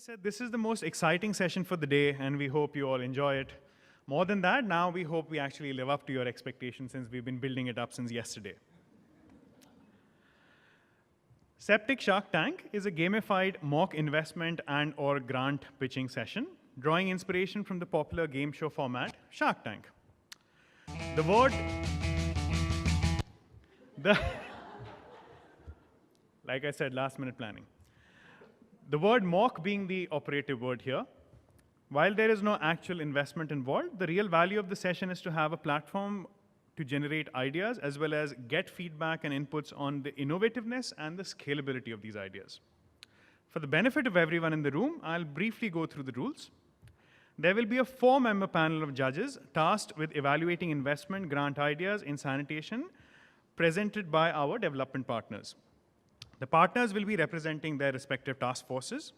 said, this is the most exciting session for the day, and we hope you all enjoy it. More than that, now we hope we actually live up to your expectations since we've been building it up since yesterday. Septic Shark Tank is a gamified mock investment and/or grant pitching session, drawing inspiration from the popular game show format, Shark Tank. Like I said, last-minute planning. The word mock being the operative word here. While there is no actual investment involved, the real value of the session is to have a platform to generate ideas as well as get feedback and inputs on the innovativeness and the scalability of these ideas. For the benefit of everyone in the room, I'll briefly go through the rules. There will be a 4-member panel of judges tasked with evaluating investment grant ideas in sanitation presented by our development partners. The partners will be representing their respective task forces.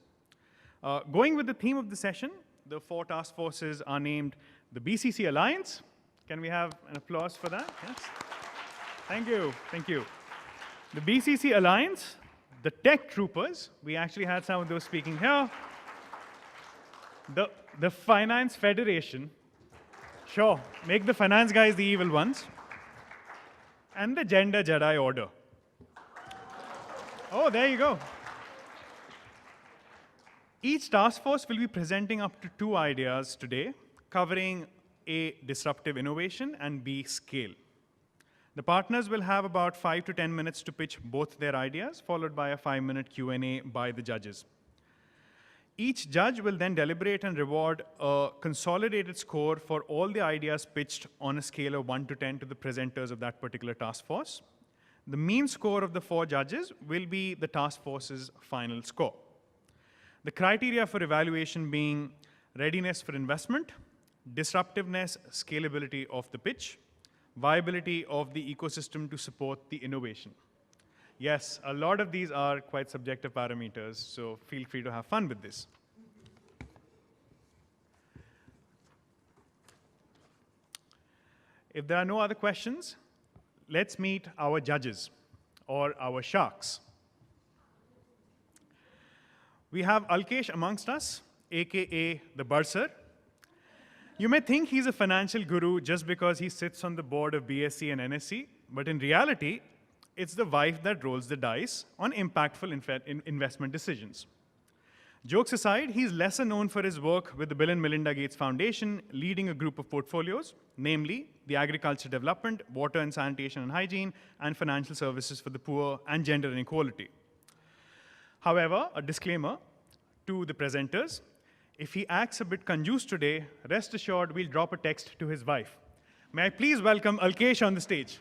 Going with the theme of the session, the 4 task forces are named the Bcc Alliance. Can we have an applause for that? Yes. Thank you. Thank you. The Bcc Alliance, the Tech Troopers. We actually had some of those speaking here. The Finance Federation. Sure, make the finance guys the evil ones. And the Gender Jedi Order. Oh, there you go. Each task force will be presenting up to 2 ideas today, covering A, disruptive innovation, and B, scale. The partners will have about 5 to 10 minutes to pitch both their ideas, followed by a 5-minute Q&A by the judges. Each judge will then deliberate and reward a consolidated score for all the ideas pitched on a scale of 1 to 10 to the presenters of that particular task force. The mean score of the 4 judges will be the task force's final score. The criteria for evaluation being readiness for investment, disruptiveness, scalability of the pitch, viability of the ecosystem to support the innovation. Yes, a lot of these are quite subjective parameters, so feel free to have fun with this. If there are no other questions, let's meet our judges, or our sharks. We have Alkesh amongst us, AKA the Bursar. You may think he's a financial guru just because he sits on the board of BSc and NSC, but in reality, it's the wife that rolls the dice on impactful investment decisions. Jokes aside, he's lesser known for his work with the Bill and Melinda Gates Foundation, leading a group of portfolios, namely the agriculture development, water and sanitation and hygiene, and financial services for the poor and gender inequality. However, a disclaimer to the presenters, if he acts a bit conjuice today, rest assured we'll drop a text to his wife. May I please welcome Alkesh on the stage.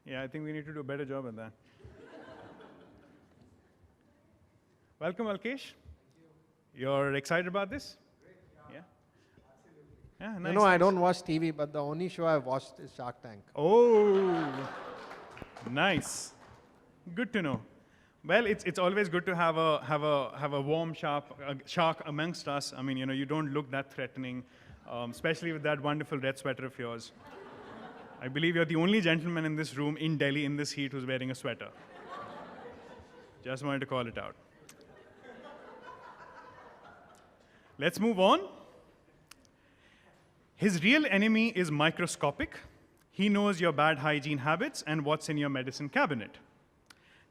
Yeah, I think we need to do a better job at that. Welcome, Alkesh. You're excited about this? Great, yeah. Yeah, nice. You know, I don't watch TV, but the only show I've watched is Shark Tank. Oh, nice. Good to know. Well, it's always good to have a warm shark amongst us. I mean, you know, you don't look that threatening, especially with that wonderful red sweater of yours. I believe you're the only gentleman in this room in Delhi in this heat who's wearing a sweater. Just wanted to call it out. Let's move on. His real enemy is microscopic. He knows your bad hygiene habits and what's in your medicine cabinet.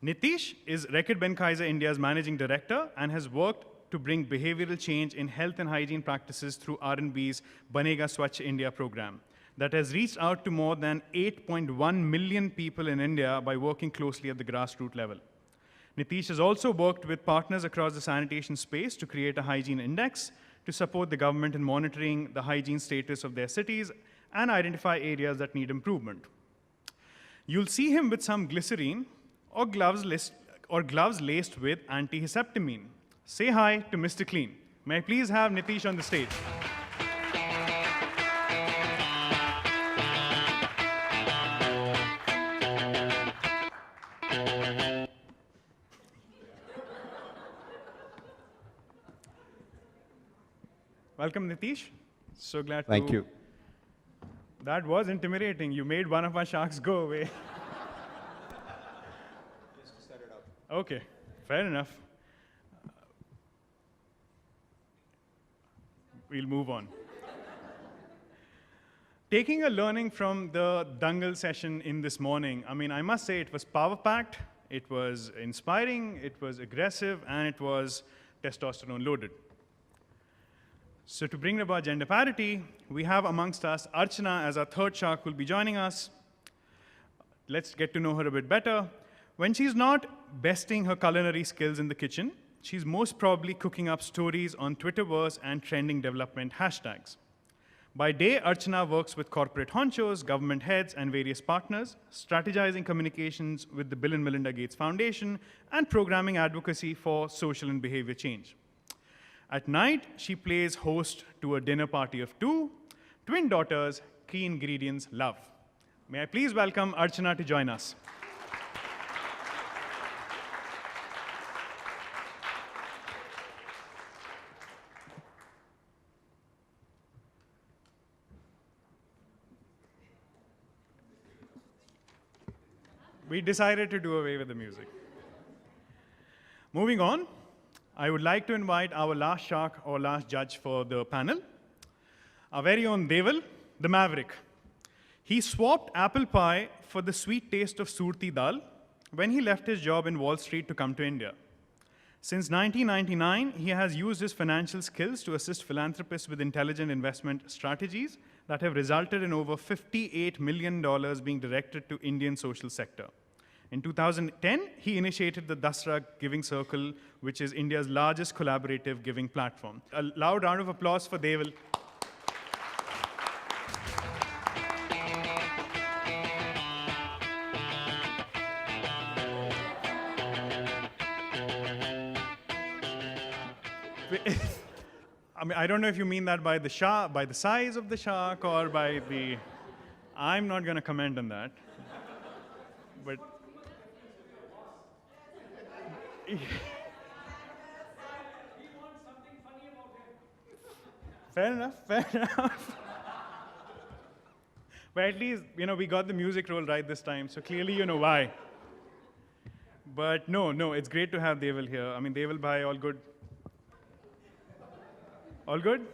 Nitish is Reckitt Benckiser India's managing director and has worked to bring behavioral change in health and hygiene practices through R&B's Banega Swachh India program that has reached out to more than 8.1 million people in India by working closely at the grassroots level. Nitish has also worked with partners across the sanitation space to create a hygiene index to support the government in monitoring the hygiene status of their cities and identify areas that need improvement. You'll see him with some glycerine or gloves laced with antihistamine. Say hi to Mr. Clean. May I please have Nitish on the stage? Welcome, Nitish. So glad to... Thank you. That was intimidating. You made one of our sharks go away. Just to set it up. Okay, fair enough. We'll move on. Taking a learning from the Dangal session in this morning, I mean, I must say it was power-packed, it was inspiring, it was aggressive, and it was testosterone-loaded. So to bring about gender parity, we have amongst us Archana as our third shark who will be joining us. Let's get to know her a bit better. When she's not besting her culinary skills in the kitchen, she's most probably cooking up stories on Twitterverse and trending development hashtags. By day, Archana works with corporate honchos, government heads, and various partners, strategizing communications with the Bill and Melinda Gates Foundation and programming advocacy for social and behavior change. At night, she plays host to a dinner party of two, twin daughters, key ingredients, love. May I please welcome Archana to join us. We decided to do away with the music. Moving on, I would like to invite our last shark or last judge for the panel, our very own Deval, the Maverick. He swapped apple pie for the sweet taste of surti dal when he left his job in Wall Street to come to India. Since 1999, he has used his financial skills to assist philanthropists with intelligent investment strategies that have resulted in over $58 million being directed to Indian social sector. In 2010, he initiated the Dasra Giving Circle, which is India's largest collaborative giving platform. A loud round of applause for Deval. I mean, I don't know if you mean that by the shark, by the size of the shark, or by the... I'm not going to comment on that. But... Fair enough, fair enough. But at least, you know, we got the music roll right this time, so clearly you know why. But no, it's great to have Deval here. I mean, Deval bhai, all good? All good?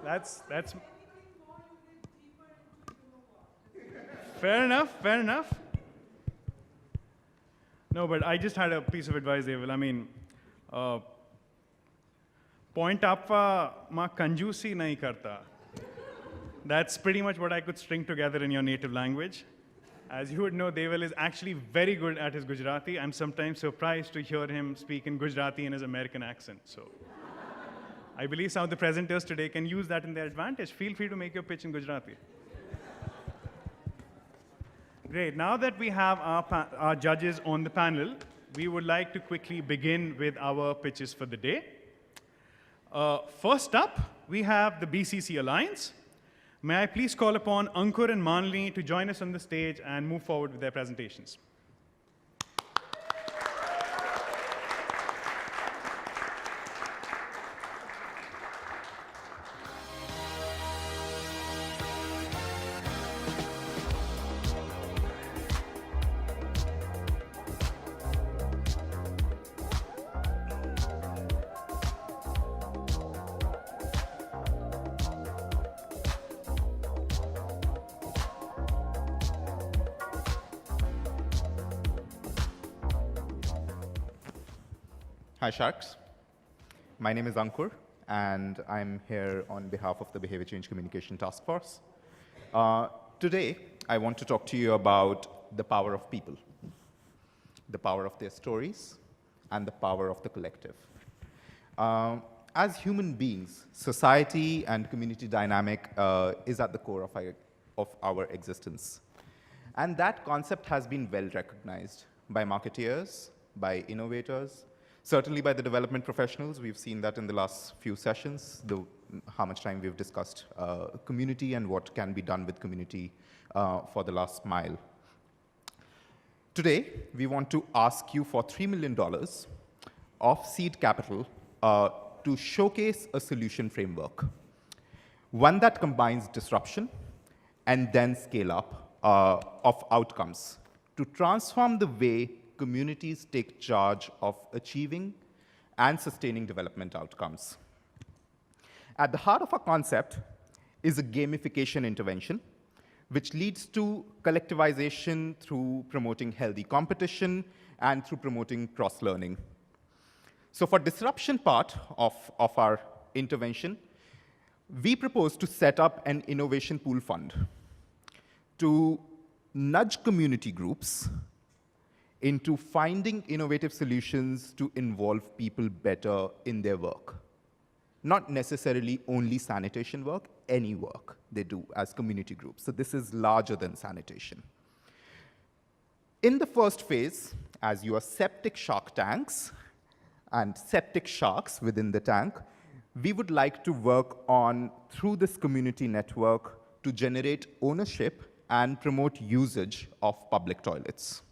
That's... Fair enough, fair enough. No, but I just had a piece of advice, Deval. I mean, point appa ma kanjusi nahi karta. That's pretty much what I could string together in your native language. As you would know, Deval is actually very good at his Gujarati. I'm sometimes surprised to hear him speak in Gujarati in his American accent. So I believe some of the presenters today can use that in their advantage. Feel free to make your pitch in Gujarati. Great. Now that we have our judges on the panel, we would like to quickly begin with our pitches for the day. First up, we have the Bcc Alliance. May I please call upon Ankur and Manli to join us on the stage and move forward with their presentations. Hi, Sharks. My name is Ankur, and I'm here on behalf of the Behavior Change Communication Task Force. Today, I want to talk to you about the power of people, the power of their stories, and the power of the collective. As human beings, society and community dynamic is at the core of our existence. And that concept has been well recognized by marketeers, by innovators, certainly by the development professionals. We've seen that in the last few sessions, how much time we've discussed community and what can be done with community for the last mile. Today, we want to ask you for $3 million of seed capital to showcase a solution framework, one that combines disruption and then scale up of outcomes to transform the way communities take charge of achieving and sustaining development outcomes. At the heart of our concept is a gamification intervention, which leads to collectivization through promoting healthy competition and through promoting cross-learning. So for disruption part of our intervention, we propose to set up an innovation pool fund to nudge community groups into finding innovative solutions to involve people better in their work. Not necessarily only sanitation work, any work they do as community groups. So this is larger than sanitation. In the first phase, as you are septic shark tanks and septic sharks within the tank, we would like to work on, through this community network, to generate ownership and promote usage of public toilets.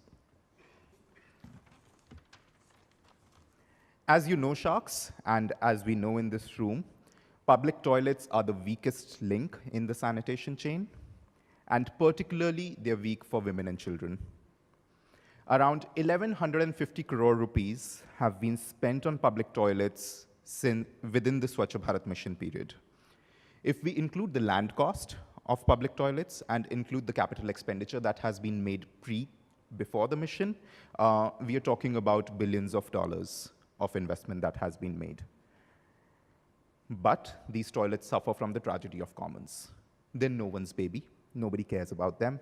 As you know, sharks, and as we know in this room, public toilets are the weakest link in the sanitation chain, and particularly they're weak for women and children. Around 1,150 crore rupees have been spent on public toilets within the Swachh Bharat mission period. If we include the land cost of public toilets and include the capital expenditure that has been made before the mission, we are talking about billions of dollars of investment that has been made. But these toilets suffer from the tragedy of commons. They're no one's baby. Nobody cares about them.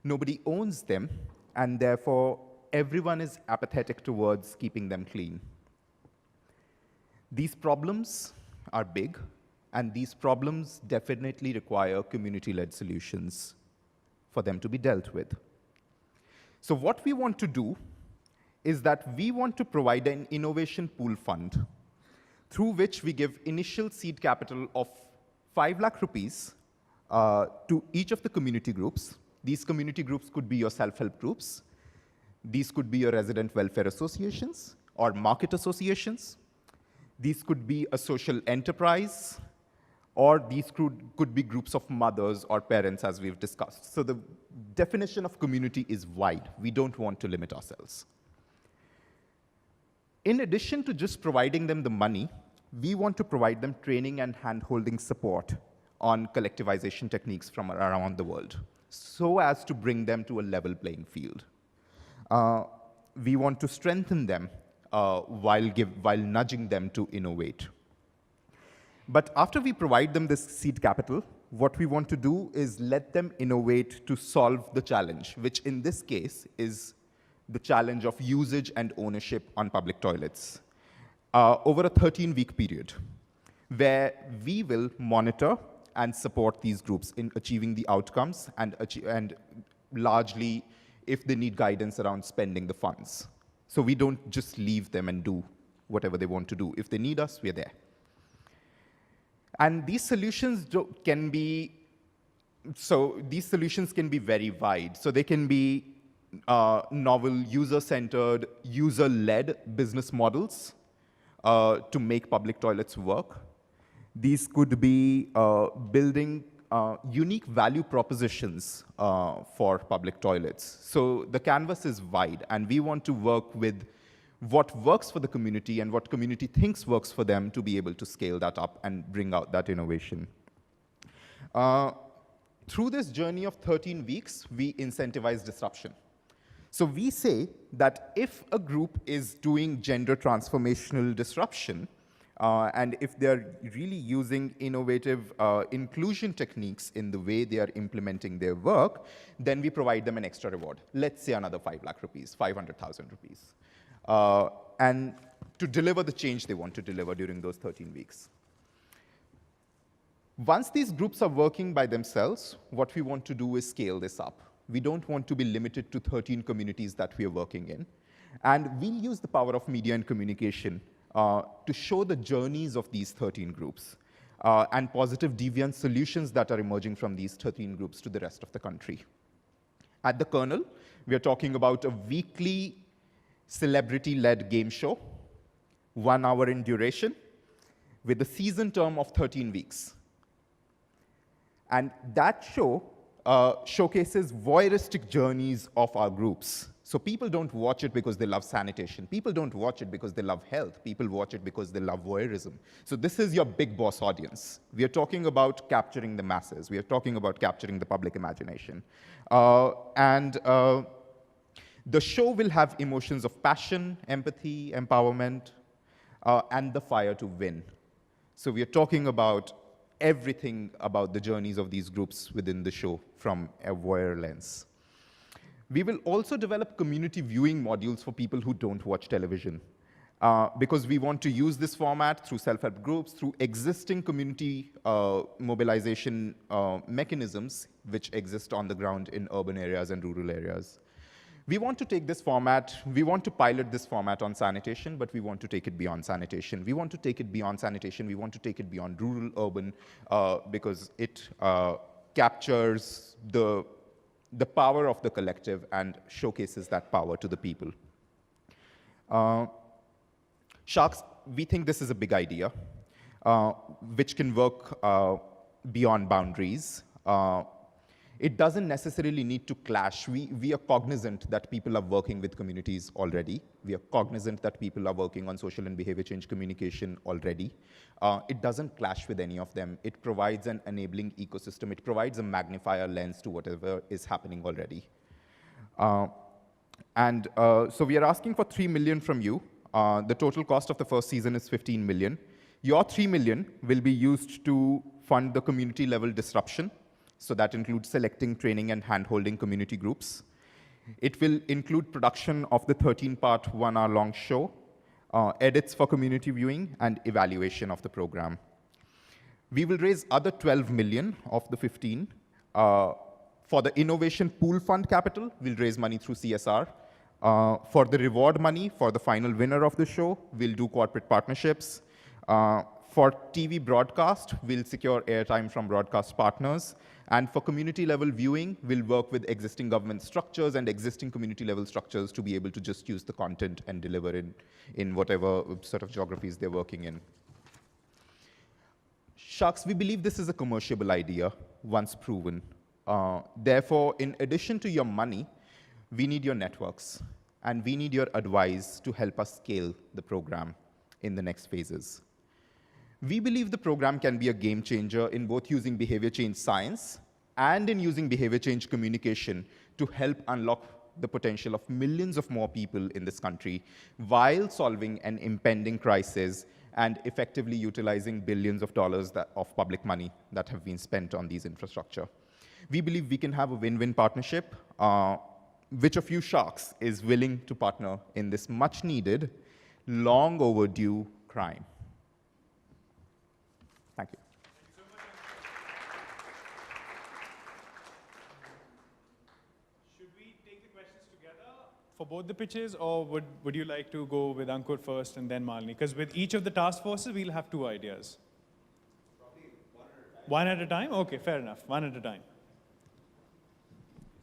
Nobody owns them, and therefore everyone is apathetic towards keeping them clean. These problems are big, and these problems definitely require community-led solutions for them to be dealt with. So what we want to do is that we want to provide an innovation pool fund through which we give initial seed capital of 5 lakh rupees to each of the community groups. These community groups could be your self-help groups. These could be your resident welfare associations or market associations. These could be a social enterprise, or these could be groups of mothers or parents, as we've discussed. So the definition of community is wide. We don't want to limit ourselves. In addition to just providing them the money, we want to provide them training and hand-holding support on collectivization techniques from around the world, so as to bring them to a level playing field. We want to strengthen them while nudging them to innovate. But after we provide them this seed capital, what we want to do is let them innovate to solve the challenge, which in this case is the challenge of usage and ownership on public toilets over a 13-week period, where we will monitor and support these groups in achieving the outcomes and largely if they need guidance around spending the funds. So we don't just leave them and do whatever they want to do. If they need us, we're there. And these solutions can be very wide. So they can be novel user-centered, user-led business models to make public toilets work. These could be building unique value propositions for public toilets. So the canvas is wide, and we want to work with what works for the community and what community thinks works for them to be able to scale that up and bring out that innovation. Through this journey of 13 weeks, we incentivize disruption. So we say that if a group is doing gender transformational disruption, and if they're really using innovative inclusion techniques in the way they are implementing their work, then we provide them an extra reward. Let's say another 5 lakh rupees, 500,000 rupees, and to deliver the change they want to deliver during those 13 weeks. Once these groups are working by themselves, what we want to do is scale this up. We don't want to be limited to 13 communities that we are working in. And we'll use the power of media and communication to show the journeys of these 13 groups and positive deviant solutions that are emerging from these 13 groups to the rest of the country. At the kernel, we are talking about a weekly celebrity-led game show, 1 hour in duration, with a season term of 13 weeks. And that show showcases voyeuristic journeys of our groups. So people don't watch it because they love sanitation. People don't watch it because they love health. People watch it because they love voyeurism. So this is your big boss audience. We are talking about capturing the masses. We are talking about capturing the public imagination. The show will have emotions of passion, empathy, empowerment, and the fire to win. So we are talking about everything about the journeys of these groups within the show from a voyeur lens. We will also develop community viewing modules for people who don't watch television, because we want to use this format through self-help groups, through existing community mobilization mechanisms which exist on the ground in urban areas and rural areas. We want to take this format, we want to pilot this format on sanitation, but we want to take it beyond sanitation. We want to take it beyond sanitation, we want to take it beyond rural, urban, because it captures the power of the collective and showcases that power to the people. Sharks, we think this is a big idea, which can work beyond boundaries. It doesn't necessarily need to clash. We are cognizant that people are working with communities already. We are cognizant that people are working on social and behavior change communication already. It doesn't clash with any of them. It provides an enabling ecosystem. It provides a magnifier lens to whatever is happening already. So we are asking for 3 million from you. The total cost of the first season is 15 million. Your 3 million will be used to fund the community level disruption. So that includes selecting, training, and hand-holding community groups. It will include production of the 13-part, 1-hour-long show, edits for community viewing, and evaluation of the program. We will raise other 12 million of the 15. For the innovation pool fund capital, we'll raise money through CSR. For the reward money, for the final winner of the show, we'll do corporate partnerships. For TV broadcast, we'll secure airtime from broadcast partners. And for community-level viewing, we'll work with existing government structures and existing community-level structures to be able to just use the content and deliver in whatever sort of geographies they're working in. Sharks, we believe this is a commerciable idea once proven. Therefore, in addition to your money, we need your networks, and we need your advice to help us scale the program in the next phases. We believe the program can be a game changer in both using behavior change science and in using behavior change communication to help unlock the potential of millions of more people in this country while solving an impending crisis and effectively utilizing billions of dollars of public money that have been spent on these infrastructure. We believe we can have a win-win partnership. Which of you sharks is willing to partner in this much needed, long overdue crime? Thank you. Should we take the questions together for both the pitches, or would you like to go with Ankur first and then Malini? Because with each of the task forces, we'll have 2 ideas. Probably one at a time. Okay, fair enough. One at a time.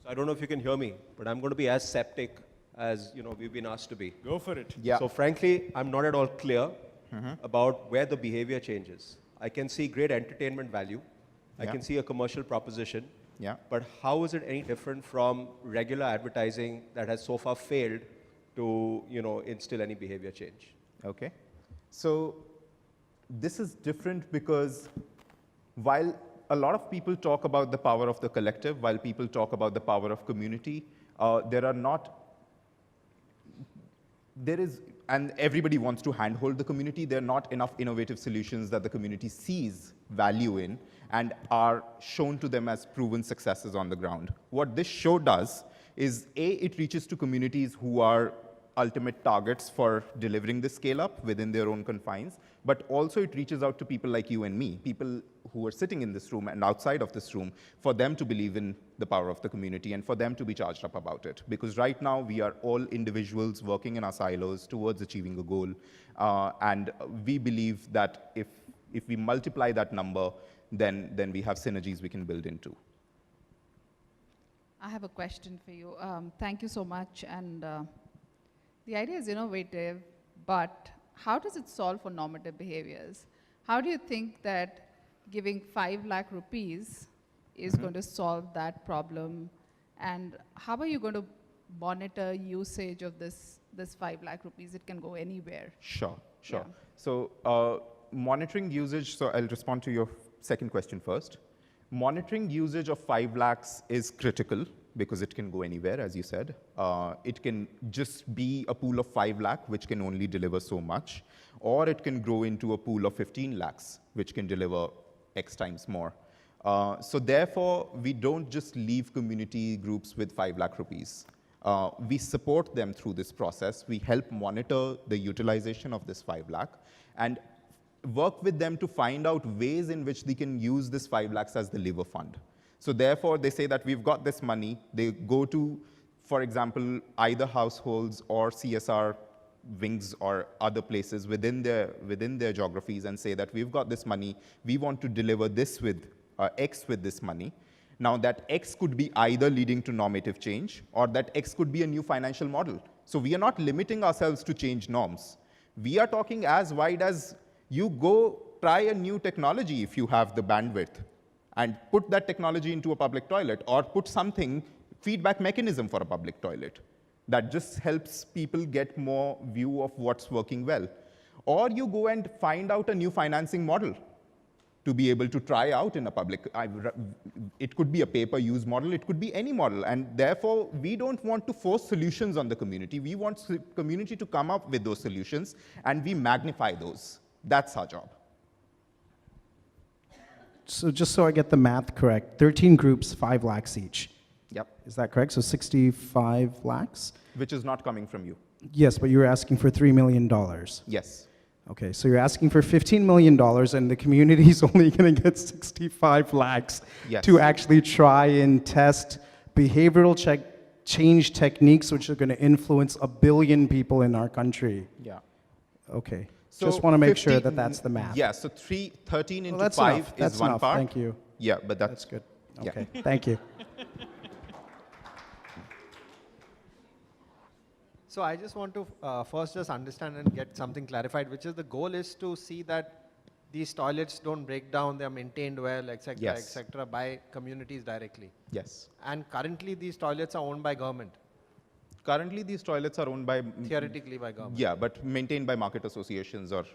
So I don't know if you can hear me, but I'm going to be as septic as we've been asked to be. Go for it. Yeah. So frankly, I'm not at all clear about where the behavior changes. I can see great entertainment value. I can see a commercial proposition. Yeah. But how is it any different from regular advertising that has so far failed to instill any behavior change? Okay. So this is different because while a lot of people talk about the power of the collective, while people talk about the power of community, and everybody wants to handhold the community, there are not enough innovative solutions that the community sees value in and are shown to them as proven successes on the ground. What this show does is, A, it reaches to communities who are ultimate targets for delivering the scale-up within their own confines, but also it reaches out to people like you and me, people who are sitting in this room and outside of this room, for them to believe in the power of the community and for them to be charged up about it. Because right now, we are all individuals working in our silos towards achieving a goal, and we believe that if we multiply that number, then we have synergies we can build into. I have a question for you. Thank you so much. And the idea is innovative, but how does it solve for normative behaviors? how do you think that giving 5 lakh rupees is going to solve that problem? And how are you going to monitor usage of this 5 lakh rupees? It can go anywhere. Sure, sure. Yeah. So monitoring usage, so I'll respond to your second question first. Monitoring usage of 5 lakhs is critical because it can go anywhere, as you said. It can just be a pool of 5 lakh, which can only deliver so much, or it can grow into a pool of 15 lakhs, which can deliver X times more. So therefore, we don't just leave community groups with 5 lakh rupees. We support them through this process. We help monitor the utilization of this 5 lakh and work with them to find out ways in which they can use this 5 lakhs as the lever fund. So therefore, they say that we've got this money. They go to, for example, either households or CSR wings or other places within their geographies and say that we've got this money. We want to deliver this with X with this money. Now, that X could be either leading to normative change or that X could be a new financial model. So we are not limiting ourselves to change norms. We are talking as wide as you go try a new technology if you have the bandwidth and put that technology into a public toilet or put something, feedback mechanism for a public toilet that just helps people get more view of what's working well. Or you go and find out a new financing model to be able to try out in a public. It could be a pay-per-use model, it could be any model, and therefore we don't want to force solutions on the community. We want the community to come up with those solutions, and we magnify those. That's our job. So just so I get the math correct, 13 groups, 5 lakhs each. Yep. Is that correct? So 65 lakhs? Which is not coming from you. Yes, but you were asking for $3 million. Yes. Okay, so you're asking for $15 million, and the community is only going to get 65 lakhs Yes. to actually try and test behavioral change techniques, which are going to influence 1 billion people in our country. Yeah. Okay. So Just want to make sure 15 that that's the math. Yeah, so 13 Well, into that's 5 enough. is That's one enough. part. Thank you. Yeah, but That's good. yeah. Okay, thank you. So I just want to first just understand and get something clarified, which is the goal is to see that these toilets don't break down, they're maintained well, Yes. etc., by communities directly. Yes. And currently these toilets are owned by government, Currently, these toilets are owned by theoretically by government. Yeah, but maintained by market associations or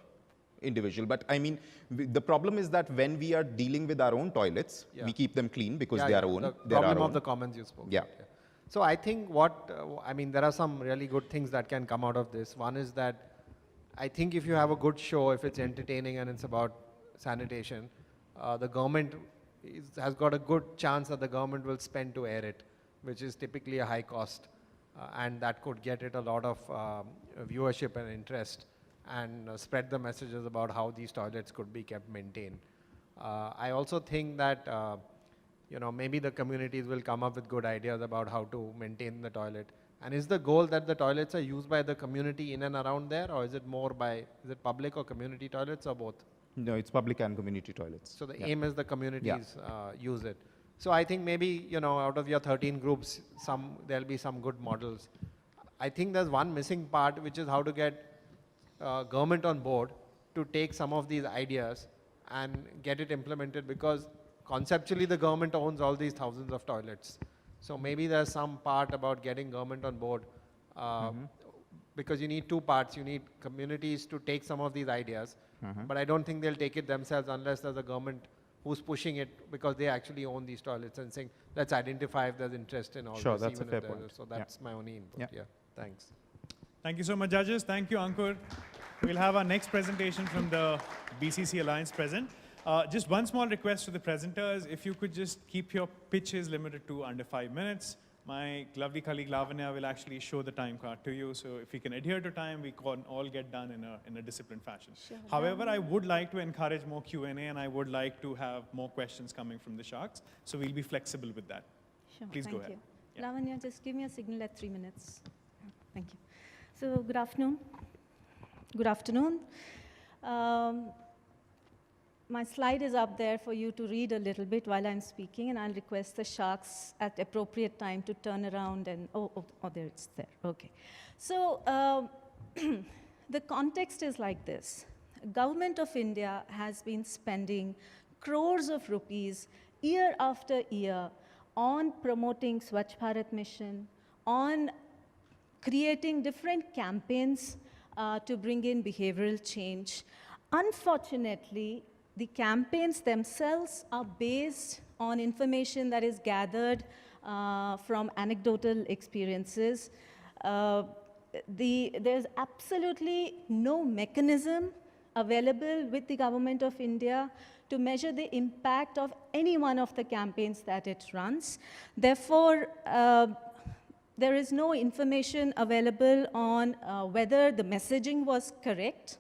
individual. But I mean, the problem is that when we are dealing with our own toilets, Yeah. we keep them clean because Yeah, they yeah, are own. the They're our problem own. of the commons you spoke Yeah. about, So I think I mean, there are some really good things that can come out of this. One is that I think if you have a good show, if it's entertaining and it's about sanitation, the government has got a good chance that the government will spend to air it, which is typically a high cost. And that could get it a lot of viewership and interest and spread the messages about how these toilets could be kept maintained. I also think that maybe the communities will come up with good ideas about how to maintain the toilet. And is the goal that the toilets are used by the community in and around there, or is it is it public or community toilets or both? No, it's public and community toilets. So the aim is the communities use it. So I think maybe, out of your 13 groups, there'll be some good models. I think there's one missing part, which is how to get government on board to take some of these ideas and get it implemented, because conceptually the government owns all these thousands of toilets. So maybe there's some part about getting government on board, because you need two parts. You need communities to take some of these ideas, but I don't think they'll take it themselves unless there's a government who's pushing it, because they actually own these toilets and saying, let's identify if there's interest in all Sure, this. that's a even fair if point. So that's my only input. Yeah. Yeah, thanks. Thank you so much, judges. Thank you, Ankur. We'll have our next presentation from the BCC Alliance present. Just one small request to the presenters. If you could just keep your pitches limited to under 5 minutes. My lovely colleague Lavanya will actually show the time card to you. So if we can adhere to time, we can all get done in a disciplined fashion. Sure. However, I would like to encourage more Q&A, and I would like to have more questions coming from the sharks. So we'll be flexible with that. Sure, Please go thank ahead. you. Yeah. Lavanya, just give me a signal at 3 minutes. Thank you. So good afternoon. Good afternoon. My slide is up there for you to read a little bit while I'm speaking, and I'll request the sharks at appropriate time to turn around and, there it's there, okay. So the context is like this. Government of India has been spending crores of rupees year after year on promoting Swachh Bharat Mission, on creating different campaigns to bring in behavioral change. Unfortunately, the campaigns themselves are based on information that is gathered from anecdotal experiences. There's absolutely no mechanism available with the Government of India to measure the impact of any one of the campaigns that it runs. Therefore, there is no information available on whether the messaging was correct,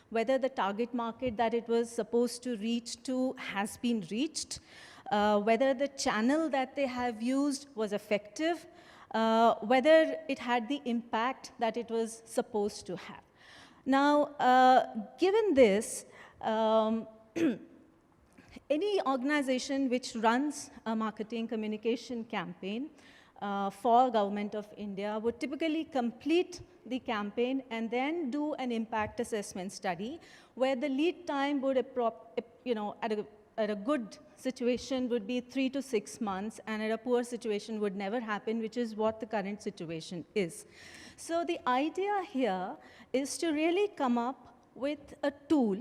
whether the target market that it was supposed to reach to has been reached, whether the channel that they have used was effective, whether it had the impact that it was supposed to have. Now, given this, any organization which runs a marketing communication campaign for Government of India would typically complete the campaign and then do an impact assessment study where the lead time would, at a good situation would be 3 to 6 months, and at a poor situation would never happen, which is what the current situation is. So the idea here is to really come up with a tool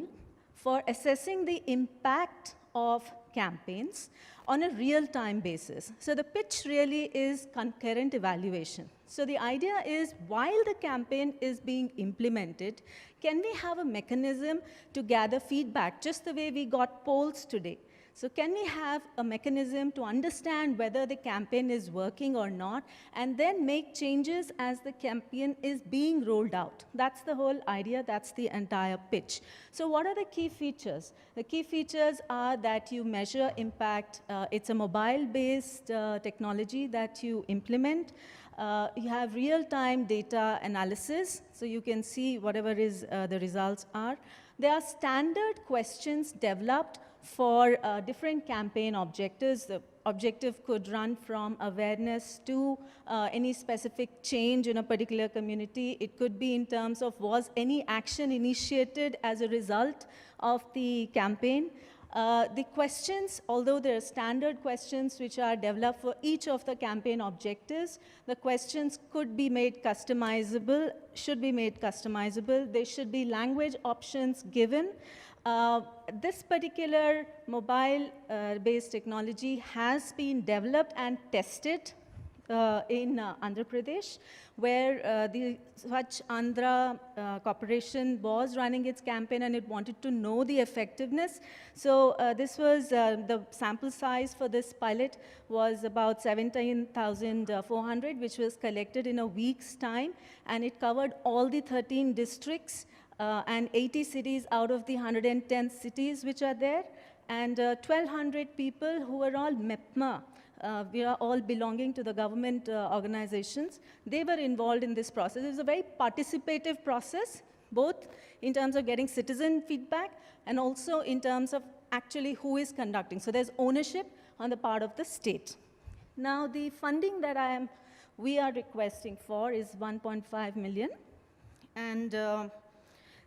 for assessing the impact of campaigns on a real-time basis. So the pitch really is concurrent evaluation. So the idea is, while the campaign is being implemented, can we have a mechanism to gather feedback, just the way we got polls today? So can we have a mechanism to understand whether the campaign is working or not, and then make changes as the campaign is being rolled out? That's the whole idea, that's the entire pitch. So what are the key features? The key features are that you measure impact. It's a mobile-based technology that you implement. You have real-time data analysis, so you can see whatever is the results are. There are standard questions developed for different campaign objectives. The objective could run from awareness to any specific change in a particular community. It could be in terms of, was any action initiated as a result of the campaign? The questions, although there are standard questions which are developed for each of the campaign objectives, the questions could be made customizable, should be made customizable. There should be language options given. This particular mobile-based technology has been developed and tested in Andhra Pradesh, where the Swachh Andhra Corporation was running its campaign, and it wanted to know the effectiveness. So this was, the sample size for this pilot was about 17,400, which was collected in a week's time, and it covered all the 13 districts and 80 cities out of the 110 cities which are there, and 1,200 people who were all MEPMA. We are all belonging to the government organizations. They were involved in this process. It was a very participative process, both in terms of getting citizen feedback and also in terms of actually who is conducting. So there's ownership on the part of the state. Now, the funding that we are requesting for is 1.5 million. And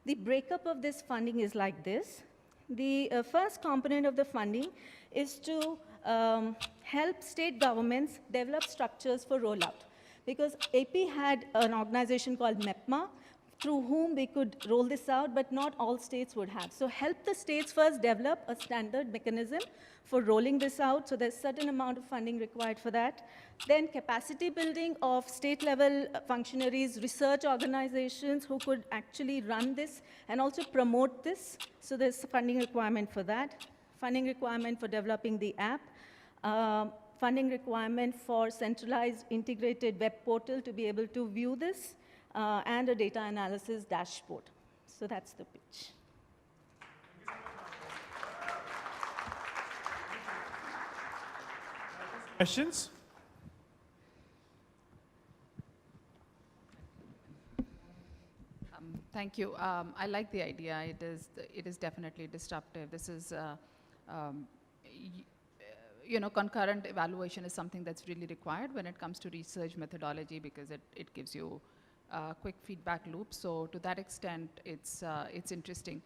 the breakup of this funding is like this. The first component of the funding is to help state governments develop structures for rollout. Because AP had an organization called MEPMA, through whom we could roll this out, but not all states would have. So help the states first develop a standard mechanism for rolling this out. So there's a certain amount of funding required for that. Then capacity building of state-level functionaries, research organizations who could actually run this and also promote this. So there's a funding requirement for that. Funding requirement for developing the app. Funding requirement for centralized integrated web portal to be able to view this. And a data analysis dashboard. So that's the pitch. Questions? Thank you. I like the idea. It is definitely disruptive. This is, concurrent evaluation is something that's really required when it comes to research methodology, because it gives you quick feedback loop. So to that extent, it's interesting.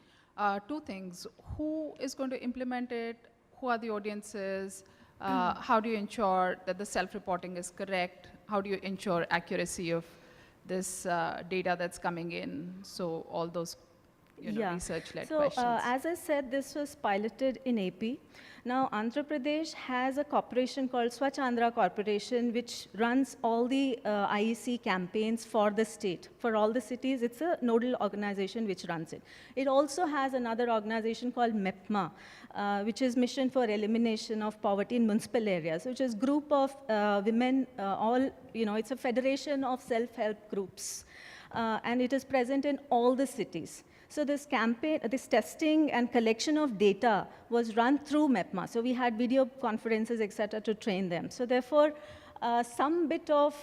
Two things. Who is going to implement it? Who are the audiences? How do you ensure that the self-reporting is correct? How do you ensure accuracy of this data that's coming in? So all those research-led questions. So as I said, this was piloted in AP. Now, Andhra Pradesh has a corporation called Swachh Andhra Corporation, which runs all the IEC campaigns for the state. For all the cities, it's a nodal organization which runs it. It also has another organization called MEPMA, which is Mission for Elimination of Poverty in Municipal Areas, which is a group of women, it's a federation of self-help groups. And it is present in all the cities. So this campaign, this testing and collection of data was run through MEPMA. So we had video conferences, et cetera, to train them. So therefore, some bit of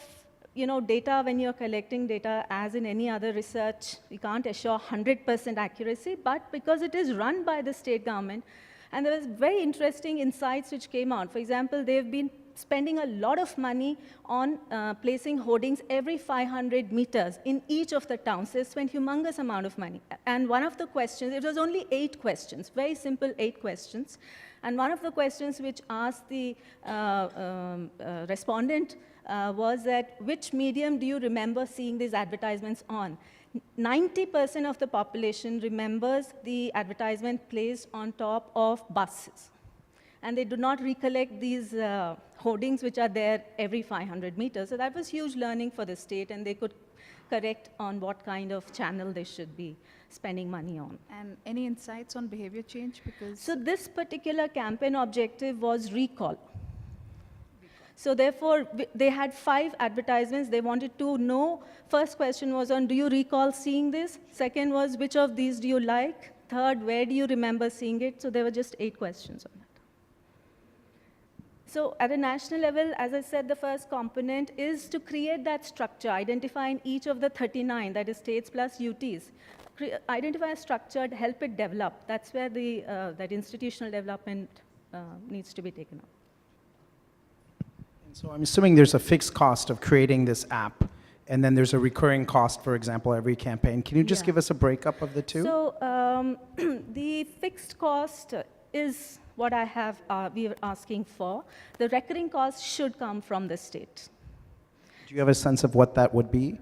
data, when you're collecting data, as in any other research, we can't assure 100% accuracy, but because it is run by the state government, and there was very interesting insights which came out. For example, they've been spending a lot of money on placing hoardings every 500 meters in each of the towns. They spent humongous amount of money. And one of the questions, it was only 8 questions, very simple 8 questions. And one of the questions which asked the respondent was that, which medium do you remember seeing these advertisements on? 90% of the population remembers the advertisement placed on top of buses. And they do not recollect these hoardings which are there every 500 meters. So that was huge learning for the state, and they could correct on what kind of channel they should be spending money on. And any insights on behavior change? Because So this particular campaign objective was recall. So therefore, they had 5 advertisements. They wanted to know, first question was on, do you recall seeing this? Second was, which of these do you like? Third, where do you remember seeing it? So there were just 8 questions on that. So at a national level, as I said, the first component is to create that structure, identifying each of the 39, that is states plus UTs. Identify a structure, help it develop. That's where the, that institutional development needs to be taken up. So I'm assuming there's a fixed cost of creating this app, and then there's a recurring cost, for example, every campaign. Can you just give us a breakup of the two? So the fixed cost is what I have, we are asking for. The recurring cost should come from the state. Do you have a sense of what that would be?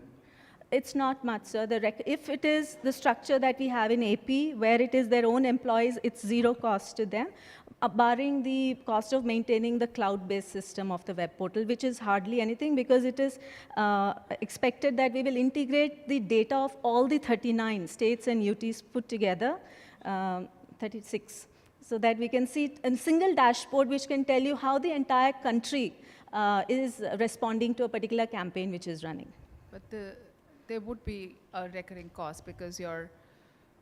It's not much, sir. If it is the structure that we have in AP, where it is their own employees, it's 0 cost to them, barring the cost of maintaining the cloud-based system of the web portal, which is hardly anything, because it is expected that we will integrate the data of all the 39 states and UTs put together, 36, so that we can see a single dashboard which can tell you how the entire country is responding to a particular campaign which is running. But there would be a recurring cost, because your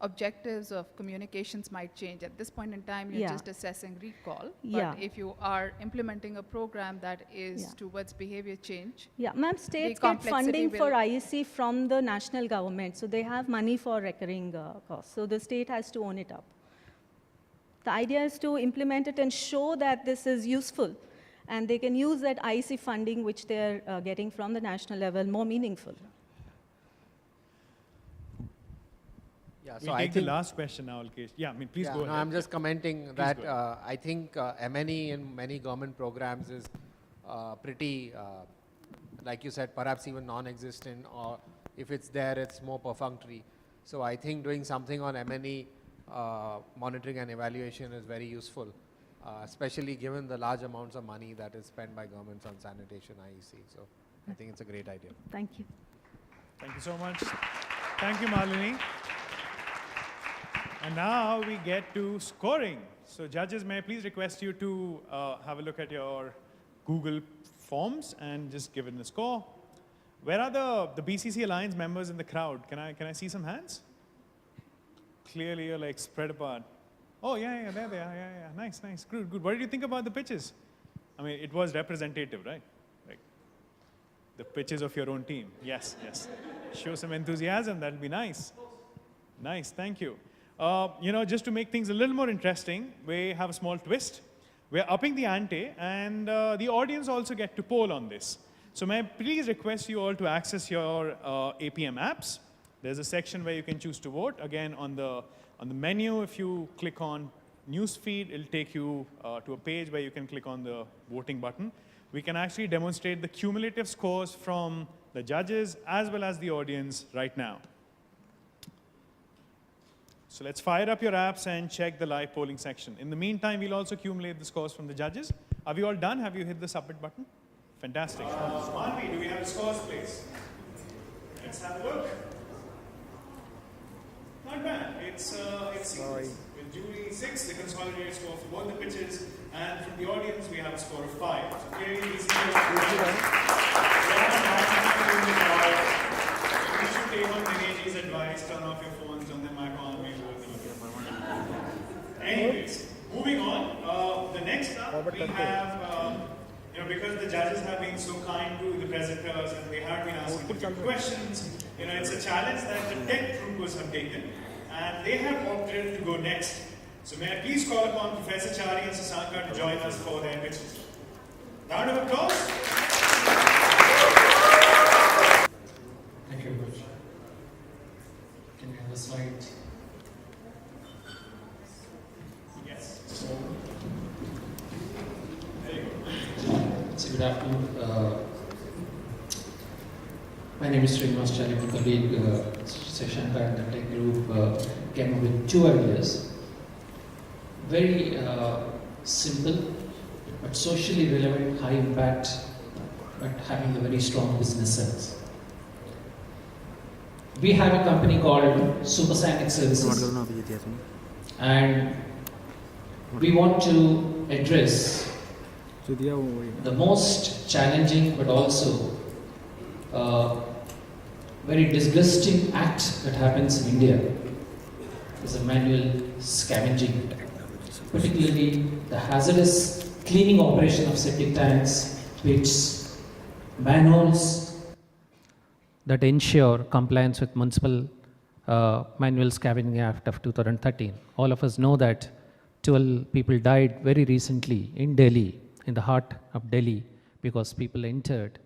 objectives of communications might change. At this point in time, you're just assessing recall. But if you are implementing a program that is towards behavior change, Ma'am, states get funding for IEC from the national government, so they have money for recurring costs. So the state has to own it up. The idea is to implement it and show that this is useful, and they can use that IEC funding which they're getting from the national level more meaningful. Yeah, so I think the last question now, Alkesh. Yeah, I mean, please go ahead. No, I'm just commenting that I think M&E in many government programs is pretty, like you said, perhaps even non-existent, or if it's there, it's more perfunctory. So I think doing something on M&E monitoring and evaluation is very useful, especially given the large amounts of money that is spent by governments on sanitation IEC. So I think it's a great idea. Thank you. Thank you so much. Thank you, Malini. And now we get to scoring. So judges, may I please request you to have a look at your Google Forms and just give it a score. Where are the BCC Alliance members in the crowd? Can I see some hands? Clearly you're like spread apart. Oh, yeah, there they are. Yeah. Nice. Good. What did you think about the pitches? I mean, it was representative, right? Like the pitches of your own team. Yes. Show some enthusiasm, that'll be nice. Nice, thank you. Just to make things a little more interesting, we have a small twist. We're upping the ante, and the audience also get to poll on this. So may I please request you all to access your APM apps There's a section where you can choose to vote. Again, on the menu, if you click on Newsfeed, it'll take you to a page where you can click on the voting button. We can actually demonstrate the cumulative scores from the judges as well as the audience right now. So let's fire up your apps and check the live polling section. In the meantime, we'll also accumulate the scores from the judges. Are we all done? Have you hit the submit button? Fantastic. Manvi, do we have the scores, please? Let's have a look. Not bad. It's with Julie 6, the consolidated score for both the pitches, and from the audience we have a score of 5. So clearly we see you should take on Dinesh's advice, turn off your phones, turn them back on, maybe anyways, moving on. The next up we have, because the judges have been so kind to the presenters and they have been asking a few questions, it's a challenge that the tech troopers have taken, and they have opted to go next. So may I please call upon Professor Chari and Sasanka to join us for their pitches. Round of applause. Thank you very much. Can we have a slide? Yes. There you go. So good afternoon. My name is Srinivas Chari. My colleague Seshanka and the tech group came up with 2 ideas. Very simple, but socially relevant, high impact, but having a very strong business sense. We have a company called Supersonic Services, and we want to address the most challenging but also very disgusting act that happens in India is a manual scavenging, particularly the hazardous cleaning operation of septic tanks, pits, manholes that ensure compliance with Municipal Manual Scavenging Act of 2013. All of us know that 12 people died very recently in Delhi, in the heart of Delhi, because people entered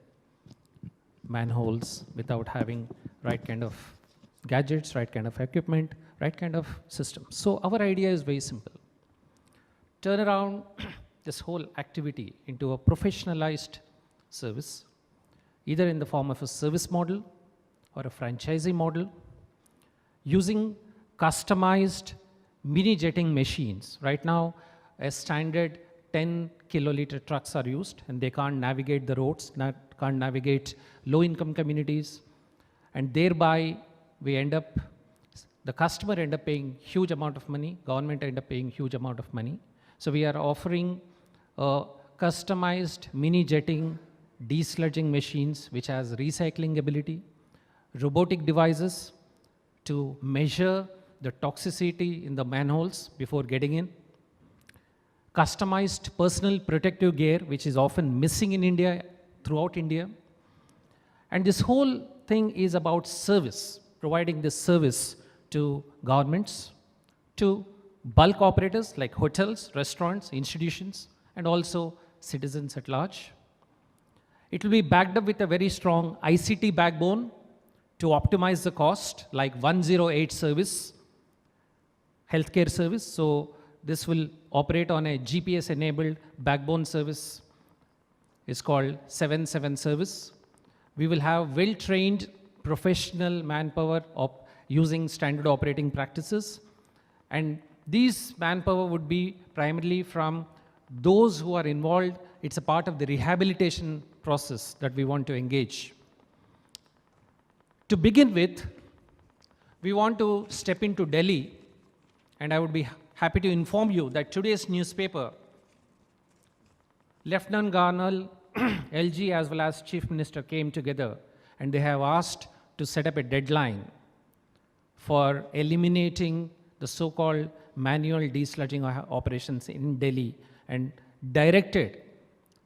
manholes without having right kind of gadgets, right kind of equipment, right kind of system. So our idea is very simple. Turn around this whole activity into a professionalized service, either in the form of a service model or a franchisee model, using customized mini jetting machines. Right now, a standard 10 kiloliter trucks are used, and they can't navigate the roads, can't navigate low-income communities, and thereby the customer end up paying huge amount of money, government end up paying huge amount of money. So we are offering customized mini jetting, desludging machines which has recycling ability, robotic devices to measure the toxicity in the manholes before getting in, customized personal protective gear which is often missing in India, throughout India. And this whole thing is about service, providing this service to governments, to bulk operators like hotels, restaurants, institutions, and also citizens at large. It will be backed up with a very strong ICT backbone to optimize the cost, like 108 service, healthcare service. So this will operate on a GPS-enabled backbone service. It's called 77 service. We will have well-trained professional manpower using standard operating practices. And these manpower would be primarily from those who are involved. It's a part of the rehabilitation process that we want to engage. To begin with, we want to step into Delhi, and I would be happy to inform you that today's newspaper, Lieutenant Governor LG as well as Chief Minister came together, and they have asked to set up a deadline for eliminating the so-called manual desludging operations in Delhi, and directed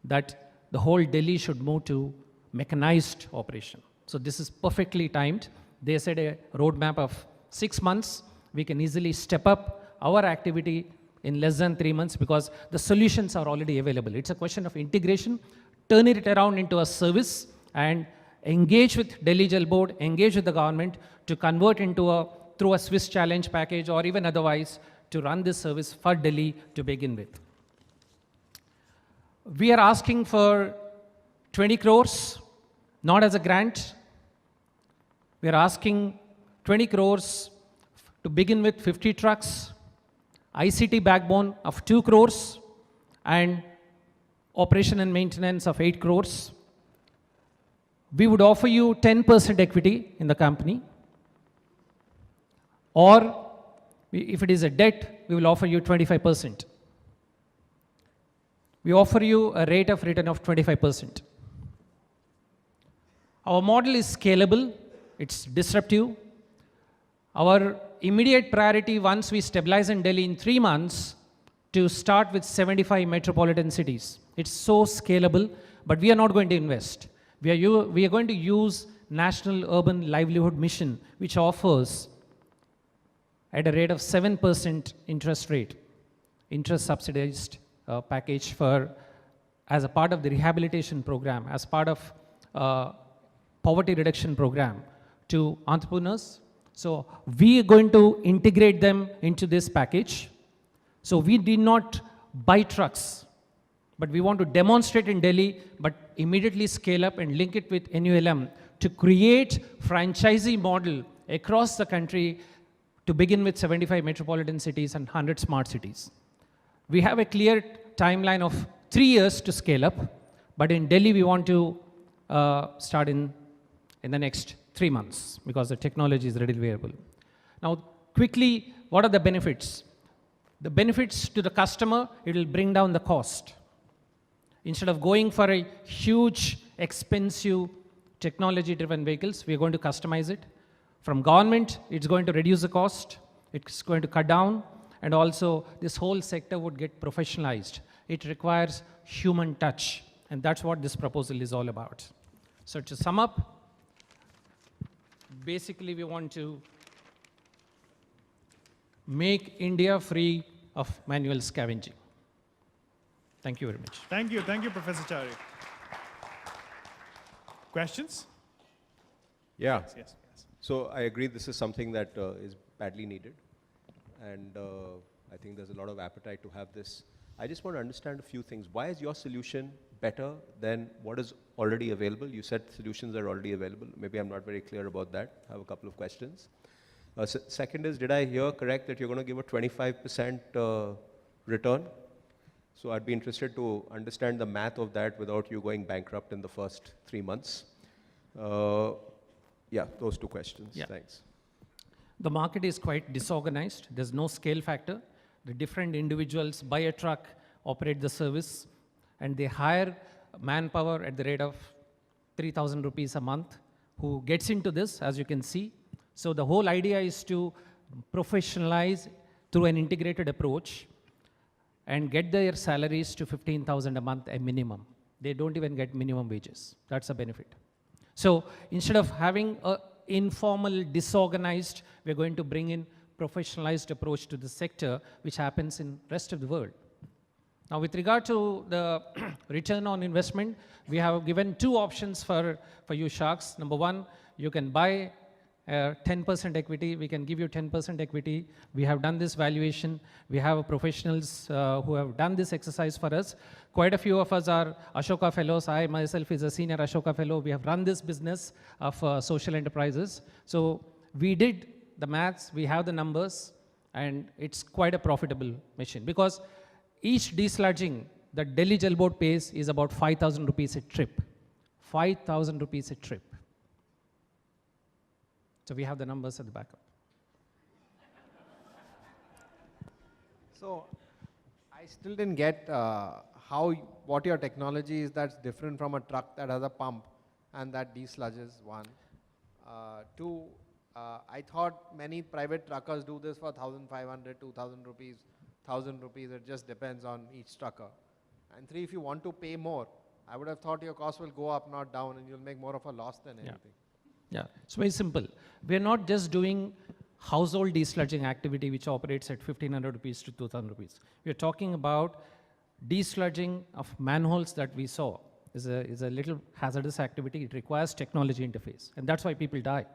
that the whole Delhi should move to mechanized operation. So this is perfectly timed. They said a roadmap of 6 months. We can easily step up our activity in less than 3 months because the solutions are already available. It's a question of integration, turn it around into a service, and engage with Delhi Jal Board, engage with the government to convert into through a Swiss challenge package or even otherwise to run this service for Delhi to begin with. We are asking for 20 crores, not as a grant. We are asking 20 crores to begin with 50 trucks, ICT backbone of 2 crores, and operation and maintenance of 8 crores. We would offer you 10% equity in the company, or if it is a debt, we will offer you 25%. We offer you a rate of return of 25%. Our model is scalable, it's disruptive. Our immediate priority, once we stabilize in Delhi in 3 months, to start with 75 metropolitan cities. It's so scalable, but we are not going to invest. We are going to use National Urban Livelihood Mission, which offers at a rate of 7% interest rate, interest subsidized package for, as a part of the rehabilitation program, as part of poverty reduction program to entrepreneurs. So we are going to integrate them into this package. So we did not buy trucks, but we want to demonstrate in Delhi, but immediately scale up and link it with NULM to create franchisee model across the country to begin with 75 metropolitan cities and 100 smart cities. We have a clear timeline of 3 years to scale up, but in Delhi we want to start in the next 3 months because the technology is readily available. Now, quickly, what are the benefits? The benefits to the customer, it will bring down the cost. Instead of going for a huge, expensive, technology-driven vehicles, we are going to customize it. From government, it's going to reduce the cost, it's going to cut down, and also this whole sector would get professionalized. It requires human touch, and that's what this proposal is all about. So to sum up, basically we want to make India free of manual scavenging. Thank you very much. Thank you, Professor Chari. Questions? Yeah. Yes. So I agree this is something that is badly needed. And I think there's a lot of appetite to have this. I just want to understand a few things. Why is your solution better than what is already available? You said solutions are already available. Maybe I'm not very clear about that. I have a couple of questions. Second is, did I hear correct that you're going to give a 25% return? So I'd be interested to understand the math of that without you going bankrupt in the first 3 months. Yeah, those two questions. Yeah. Thanks. The market is quite disorganized. There's no scale factor. The different individuals buy a truck, operate the service, and they hire manpower at the rate of 3,000 rupees a month who gets into this, as you can see. So the whole idea is to professionalize through an integrated approach and get their salaries to 15,000 a month a minimum. They don't even get minimum wages. That's a benefit. So instead of having a informal, disorganized, we're going to bring in professionalized approach to the sector, which happens in rest of the world. Now, with regard to the return on investment, we have given 2 options for you sharks. Number 1, you can buy 10% equity. We can give you 10% equity. We have done this valuation. We have professionals who have done this exercise for us. Quite a few of us are Ashoka Fellows. I myself is a senior Ashoka Fellow. We have run this business of social enterprises. So we did the maths. We have the numbers. And it's quite a profitable machine. Because each desludging that Delhi Jal Board pays is about 5,000 rupees a trip. 5,000 rupees a trip. So we have the numbers at the backup. So I still didn't get what your technology is that's different from a truck that has a pump and that desludges, 1. 2, I thought many private truckers do this for 1,500, 2,000 rupees, 1,000 rupees. It just depends on each trucker. And 3, if you want to pay more, I would have thought your cost will go up, not down, and you'll make more of a loss than anything. Yeah, it's very simple. We're not just doing household desludging activity which operates at 1,500 rupees to 2,000 rupees. We're talking about desludging of manholes that we saw. is a little hazardous activity. It requires technology interface. And that's why people die.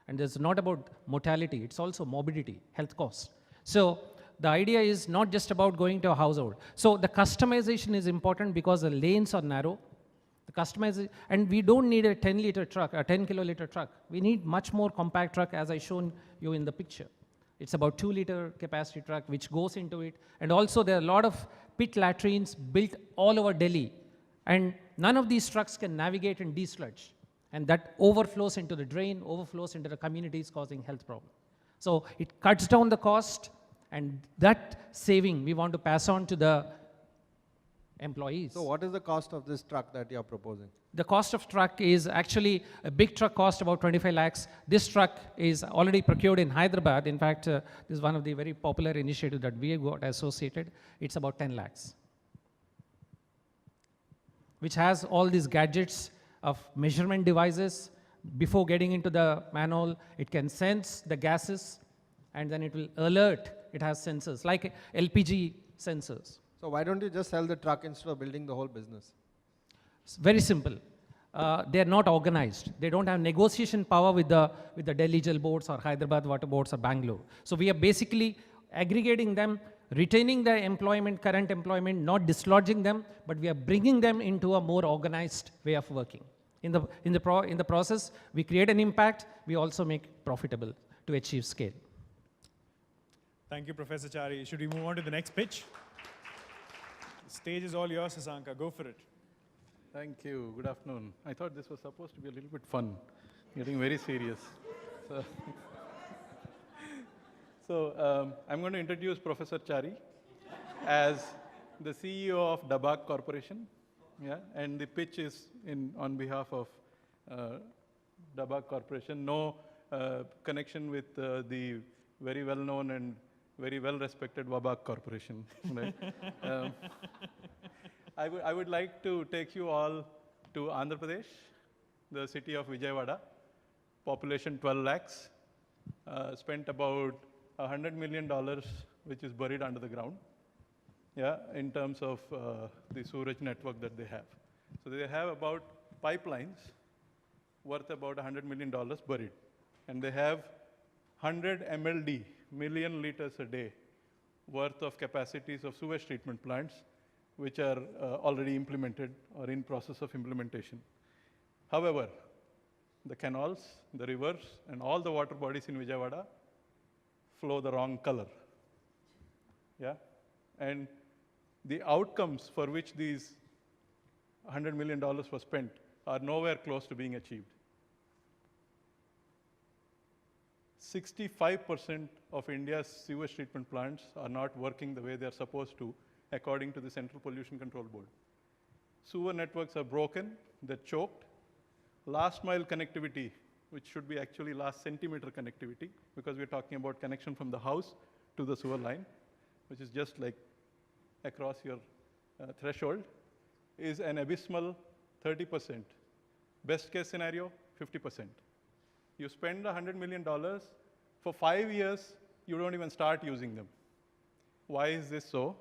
And it's not about mortality, it's also morbidity, health costs. So the idea is not just about going to a household. So the customization is important because the lanes are narrow. The customization, and we don't need a 10-liter truck, a 10-kiloliter truck. We need much more compact truck, as I shown you in the picture. It's about 2-liter capacity truck, which goes into it. And also there are a lot of pit latrines built all over Delhi. And none of these trucks can navigate and desludge. And that overflows into the drain, overflows into the communities, causing health problems. So it cuts down the cost, and that saving we want to pass on to the employees. So what is the cost of this truck that you're proposing? The cost of truck is actually, a big truck cost about 25 lakhs. This truck is already procured in Hyderabad. In fact, this is one of the very popular initiatives that we have got associated. It's about 10 lakhs, which has all these gadgets of measurement devices. Before getting into the manhole, it can sense the gases, and then it will alert. It has sensors, like LPG sensors. So why don't you just sell the truck instead of building the whole business? It's very simple. They're not organized. They don't have negotiation power with the Delhi Jal boards or Hyderabad water boards or Bangalore. So we are basically aggregating them, retaining their employment, current employment, not dislodging them, but we are bringing them into a more organized way of working. In the process, we create an impact. We also make profitable to achieve scale. Thank you, Professor Chari. Should we move on to the next pitch? The stage is all yours, Sasanka. Go for it. Thank you. Good afternoon. I thought this was supposed to be a little bit fun, getting very serious. So I'm going to introduce Professor Chari as the CEO of Dabak Corporation. Yeah, and the pitch is on behalf of Dabak Corporation. No connection with the very well-known and very well-respected Wabak Corporation. Right? I would like to take you all to Andhra Pradesh, the city of Vijayawada, population 12 lakhs, spent about $100 million, which is buried under the ground, yeah, in terms of the sewerage network that they have. So they have about pipelines worth about $100 million buried. And they have 100 MLD, million liters a day, worth of capacities of sewage treatment plants, which are already implemented or in process of implementation. However, the canals, the rivers, and all the water bodies in Vijayawada flow the wrong color. Yeah? And the outcomes for which these $100 million were spent are nowhere close to being achieved. 65% of India's sewage treatment plants are not working the way they're supposed to, according to the Central Pollution Control Board. Sewer networks are broken, they're choked. Last mile connectivity, which should be actually last centimeter connectivity, because we're talking about connection from the house to the sewer line, which is just like across your threshold, is an abysmal 30%. Best case scenario, 50%. You spend $100 million, for 5 years, you don't even start using them. Why is this so?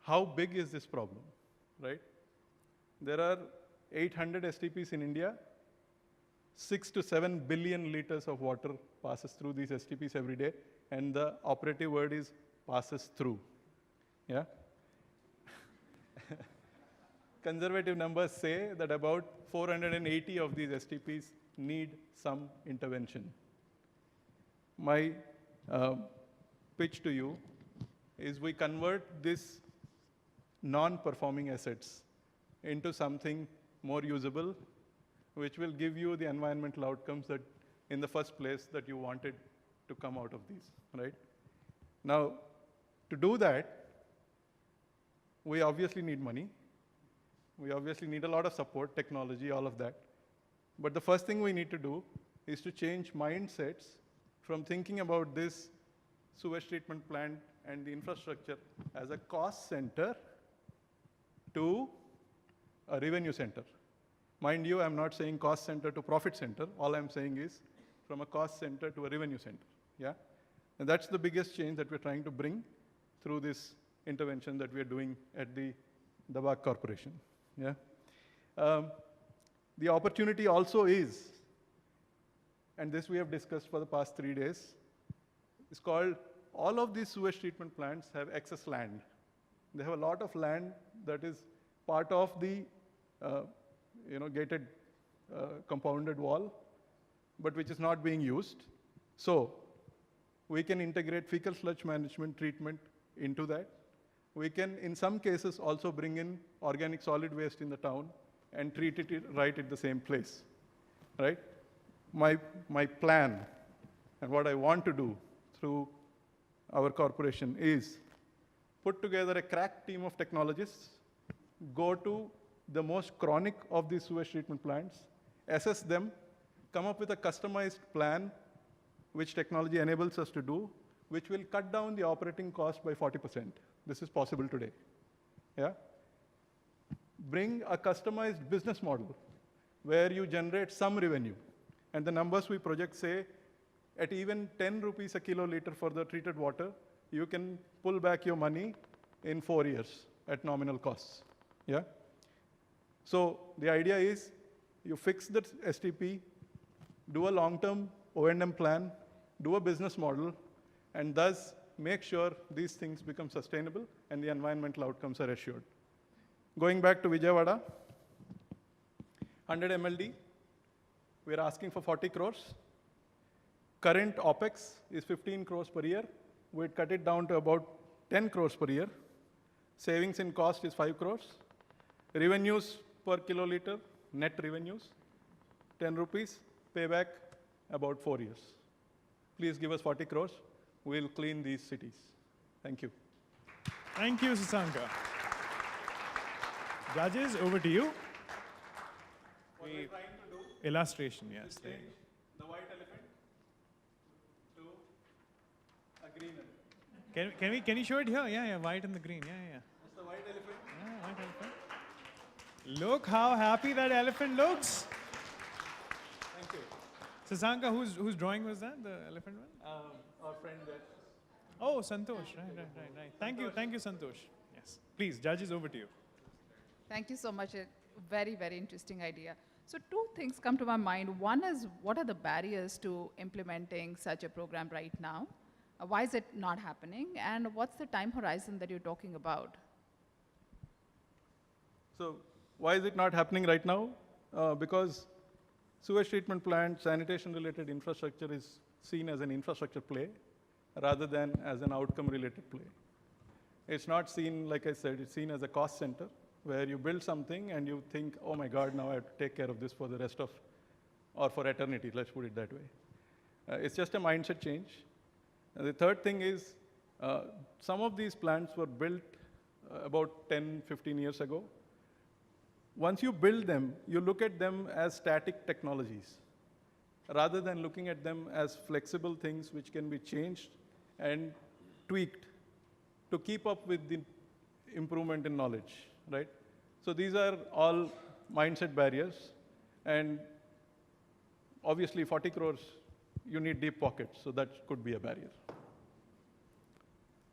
How big is this problem, right? There are 800 STPs in India. 6 to 7 billion liters of water passes through these STPs every day, and the operative word is passes through, yeah? Conservative numbers say that about 480 of these STPs need some intervention. My pitch to you is we convert this non-performing assets into something more usable, which will give you the environmental outcomes that, in the first place, that you wanted to come out of these, right? Now, to do that, we obviously need money. We obviously need a lot of support, technology, all of that. But the first thing we need to do is to change mindsets from thinking about this sewage treatment plant and the infrastructure as a cost center to a revenue center. Mind you, I'm not saying cost center to profit center. All I'm saying is from a cost center to a revenue center, yeah? And that's the biggest change that we're trying to bring through this intervention that we're doing at the Dabak Corporation, yeah? The opportunity also is, and this we have discussed for the past 3 days, it's called all of these sewage treatment plants have excess land. They have a lot of land that is part of the gated compounded wall, but which is not being used. So we can integrate fecal sludge management treatment into that. We can, in some cases, also bring in organic solid waste in the town and treat it right at the same place, right? My plan and what I want to do through our corporation is put together a crack team of technologists, go to the most chronic of these sewage treatment plants, assess them, come up with a customized plan which technology enables us to do, which will cut down the operating cost by 40%. This is possible today. Yeah? Bring a customized business model where you generate some revenue. And the numbers we project say, at even 10 rupees a kiloliter for the treated water, you can pull back your money in 4 years at nominal costs. Yeah? So the idea is you fix the STP, do a long-term O&M plan, do a business model, and thus make sure these things become sustainable and the environmental outcomes are assured. Going back to Vijayawada, 100 MLD, we're asking for 40 crores. Current OPEX is 15 crores per year. We'd cut it down to about 10 crores per year. Savings in cost is 5 crores. Revenues per kiloliter, net revenues, 10 rupees, payback about 4 years. Please give us 40 crores. We'll clean these cities. Thank you. Thank you, Sasanka. Judges, over to you. What we're trying to do Illustration, yes. is change the white elephant to a green elephant. Can you show it here? Yeah, white and the green. Yeah. It's the white elephant. Yeah, white elephant. Look how happy that elephant looks. Thank you. Sasanka, whose drawing was that? The elephant one? Our friend there. Oh, Santosh. Right. Thank you, Santosh. Yes. Please, judges, over to you. Thank you so much. A very, very interesting idea. So 2 things come to my mind. One is, what are the barriers to implementing such a program right now? Why is it not happening? And what's the time horizon that you're talking about? So why is it not happening right now? Because sewage treatment plant, sanitation-related infrastructure is seen as an infrastructure play rather than as an outcome-related play. It's not seen, like I said, it's seen as a cost center where you build something and you think, oh my God, now I have to take care of this for the rest of, or for eternity, let's put it that way. It's just a mindset change. And the third thing is, some of these plants were built about 10, 15 years ago. Once you build them, you look at them as static technologies, rather than looking at them as flexible things which can be changed and tweaked to keep up with the improvement in knowledge, right? So these are all mindset barriers. And obviously 40 crores, you need deep pockets, so that could be a barrier.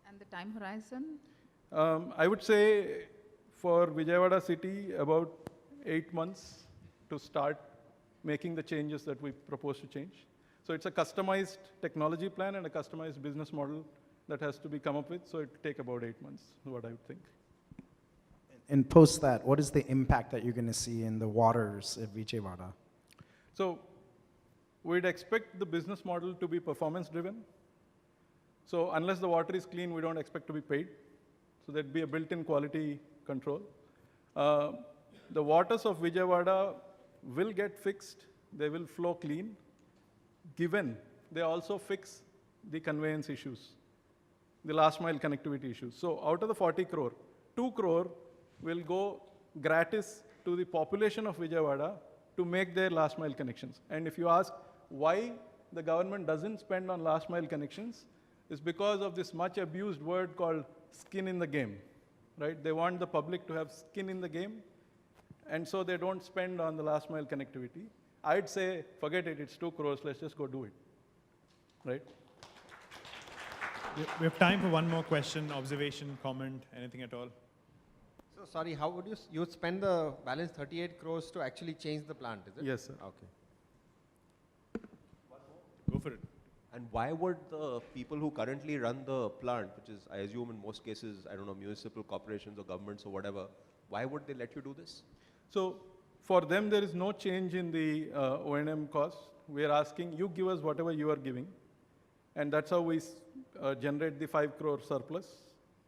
And the time horizon? I would say for Vijayawada city, about 8 months to start making the changes that we propose to change. So it's a customized technology plan and a customized business model that has to be come up with. So it will take about 8 months, is what I would think. And post that, what is the impact that you're going to see in the waters of Vijayawada? So we'd expect the business model to be performance driven. So unless the water is clean, we don't expect to be paid. So there'd be a built-in quality control. The waters of Vijayawada will get fixed. They will flow clean, given they also fix the conveyance issues, the last mile connectivity issues. So out of the 40 crore, 2 crore will go gratis to the population of Vijayawada to make their last mile connections. And if you ask why the government doesn't spend on last mile connections, it's because of this much abused word called skin in the game, right? They want the public to have skin in the game, and so they don't spend on the last mile connectivity. I'd say, forget it, it's 2 crores, let's just go do it, right? We have time for one more question, observation, comment, anything at all. So So sorry, how would you would spend the balance 38 crores to actually change the plant, is it? Yes, sir. Okay. Go for it. And why would the people who currently run the plant, which is, I assume in most cases, I don't know, municipal corporations or governments or whatever, why would they let you do this? So for them, there is no change in the O&M cost. We are asking, you give us whatever you are giving. And that's how we generate the 5 crore surplus.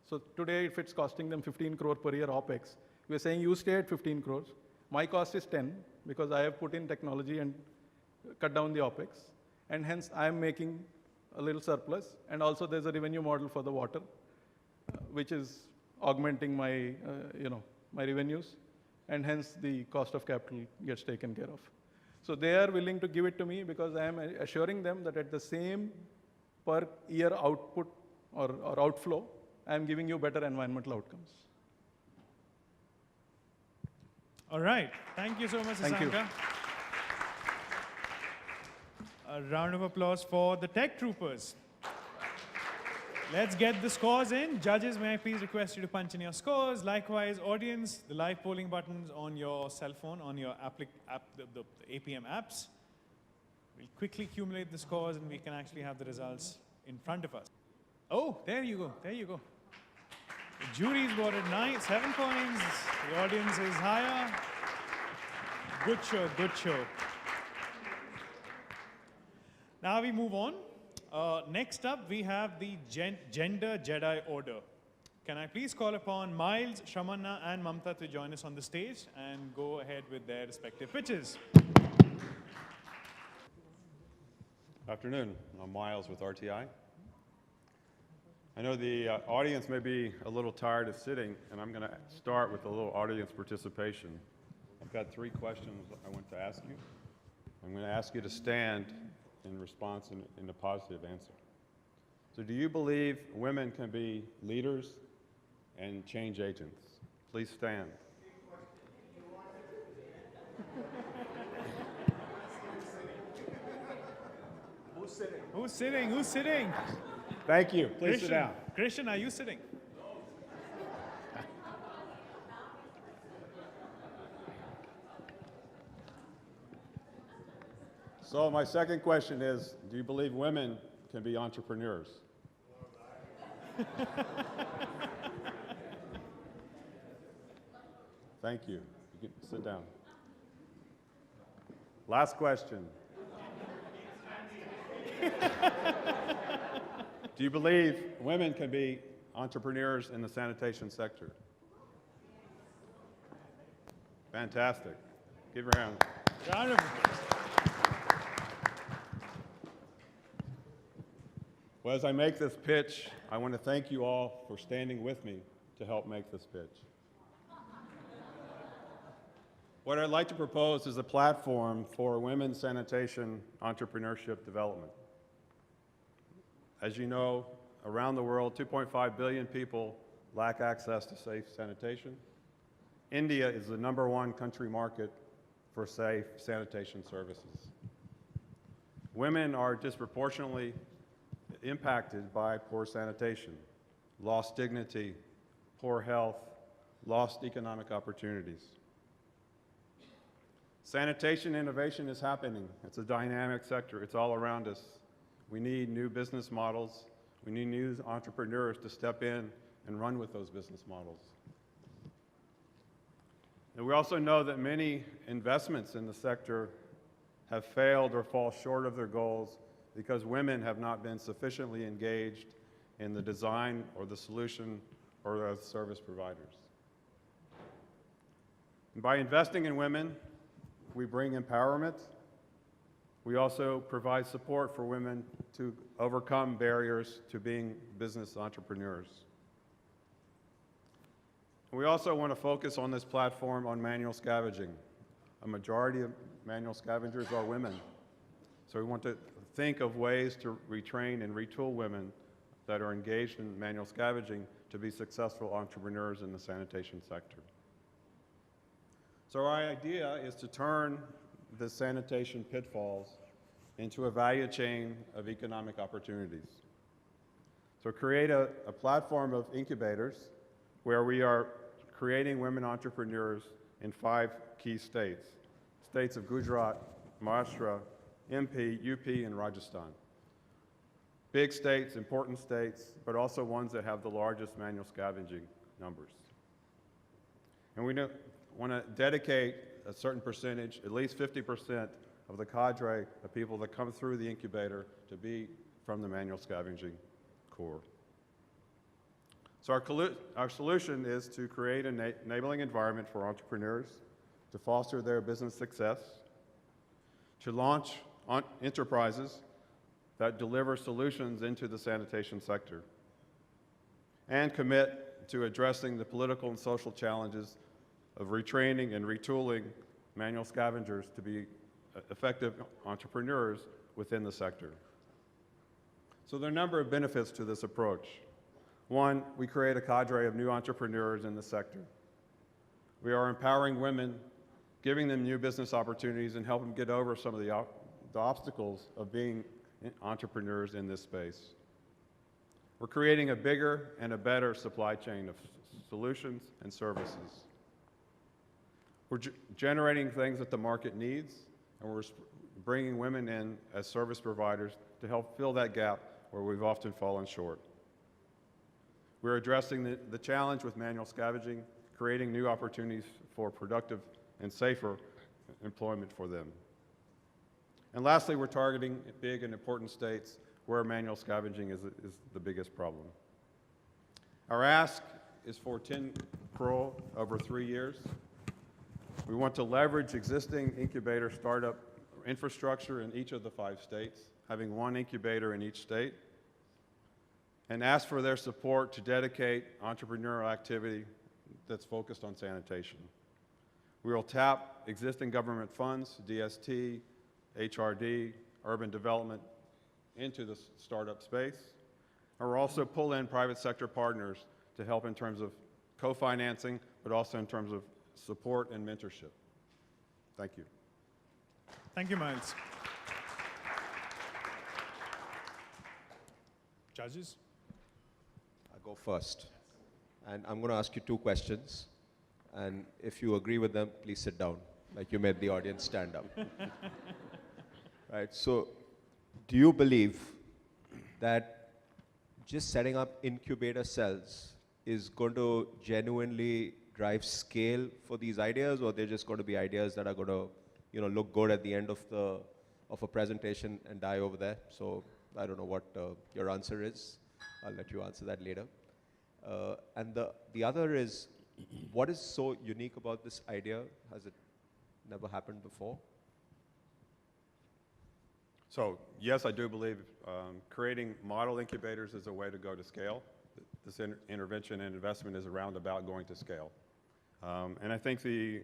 So today, if it's costing them 15 crore per year OPEX, we're saying you stay at 15 crores. My cost is 10 because I have put in technology and cut down the OPEX. And hence, I am making a little surplus. And also, there's a revenue model for the water, which is augmenting my, my revenues. And hence, the cost of capital gets taken care of. So they are willing to give it to me because I am assuring them that at the same per year output or outflow, I am giving you better environmental outcomes. All right. Thank you so much, Thank you. Sasanka. A round of applause for the tech troopers. Let's get the scores in. Judges, may I please request you to punch in your scores. Likewise, audience, the live polling buttons on your cell phone, on your the APM apps. We'll quickly accumulate the scores and we can actually have the results in front of us. Oh, there you go. There you go. The jury's voted 7 points. The audience is higher. Good show, good show. Now we move on. Next up, we have the Gender Jedi Order. Can I please call upon Miles, Shamanna, and Mamta to join us on the stage and go ahead with their respective pitches. Afternoon. I'm Miles with RTI. I know the audience may be a little tired of sitting, and I'm going to start with a little audience participation. I've got 3 questions I want to ask you. I'm going to ask you to stand in response in a positive answer. So do you believe women can be leaders and change agents? Please stand. Who's sitting? Who's sitting? Who's sitting? Thank you. Please Christian. sit down. Christian, are you sitting? So my second question is, do you believe women can be entrepreneurs? Thank you. You can sit down. Last question. Do you believe women can be entrepreneurs in the sanitation sector? Fantastic. Give her a hand. Round of applause. Well, as I make this pitch, I want to thank you all for standing with me to help make this pitch. What I'd like to propose is a platform for women's sanitation entrepreneurship development. As you know, around the world, 2.5 billion people lack access to safe sanitation. India is the #1 country market for safe sanitation services. Women are disproportionately impacted by poor sanitation, lost dignity, poor health, lost economic opportunities. Sanitation innovation is happening. It's a dynamic sector. It's all around us. We need new business models. We need new entrepreneurs to step in and run with those business models. And we also know that many investments in the sector have failed or fall short of their goals because women have not been sufficiently engaged in the design or the solution or as service providers. And by investing in women, we bring empowerment. We also provide support for women to overcome barriers to being business entrepreneurs. We also want to focus on this platform on manual scavenging. A majority of manual scavengers are women. So we want to think of ways to retrain and retool women that are engaged in manual scavenging to be successful entrepreneurs in the sanitation sector. So our idea is to turn the sanitation pitfalls into a value chain of economic opportunities. So create a platform of incubators where we are creating women entrepreneurs in 5 key states. States of Gujarat, Maharashtra, MP, UP, and Rajasthan. Big states, important states, but also ones that have the largest manual scavenging numbers. And we want to dedicate a certain percentage, at least 50% of the cadre of people that come through the incubator to be from the manual scavenging core. So our solution is to create an enabling environment for entrepreneurs to foster their business success, to launch enterprises that deliver solutions into the sanitation sector, and commit to addressing the political and social challenges of retraining and retooling manual scavengers to be effective entrepreneurs within the sector. So there are a number of benefits to this approach. One, we create a cadre of new entrepreneurs in the sector. We are empowering women, giving them new business opportunities, and helping them get over some of the obstacles of being entrepreneurs in this space. We're creating a bigger and a better supply chain of solutions and services. We're generating things that the market needs, and we're bringing women in as service providers to help fill that gap where we've often fallen short. We're addressing the challenge with manual scavenging, creating new opportunities for productive and safer employment for them. And lastly, we're targeting big and important states where manual scavenging is the biggest problem. Our ask is for 10 crore over 3 years. We want to leverage existing incubator startup infrastructure in each of the 5 states, having 1 incubator in each state, and ask for their support to dedicate entrepreneurial activity that's focused on sanitation. We will tap existing government funds, DST, HRD, urban development, into the startup space. And we'll also pull in private sector partners to help in terms of co-financing, but also in terms of support and mentorship. Thank you. Thank you, Miles. Judges? I'll go first. And I'm going to ask you 2 questions. And if you agree with them, please sit down, like you made the audience stand up. Right, so do you believe that just setting up incubator cells is going to genuinely drive scale for these ideas, or they're just going to be ideas that are going to, look good at the end of a presentation and die over there? So I don't know what your answer is. I'll let you answer that later. And the other is, what is so unique about this idea? Has it never happened before? So yes, I do believe creating model incubators is a way to go to scale. This intervention and investment is around about going to scale. And I think the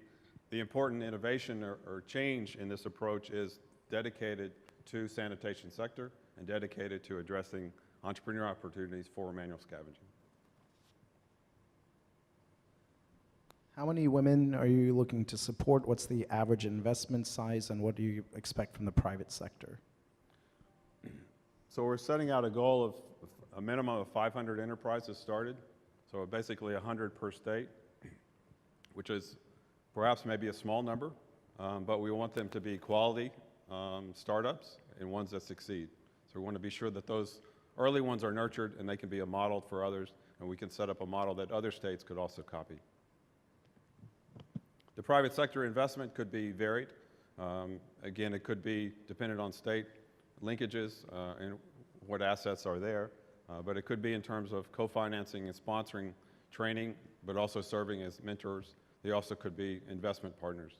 important innovation or change in this approach is dedicated to sanitation sector and dedicated to addressing entrepreneurial opportunities for manual scavenging. How many women are you looking to support? What's the average investment size, and what do you expect from the private sector? So we're setting out a goal of a minimum of 500 enterprises started, so basically 100 per state, which is perhaps maybe a small number, but we want them to be quality startups and ones that succeed. So we want to be sure that those early ones are nurtured and they can be a model for others, and we can set up a model that other states could also copy. The private sector investment could be varied. Again, it could be dependent on state linkages and what assets are there, but it could be in terms of co-financing and sponsoring training, but also serving as mentors. They also could be investment partners.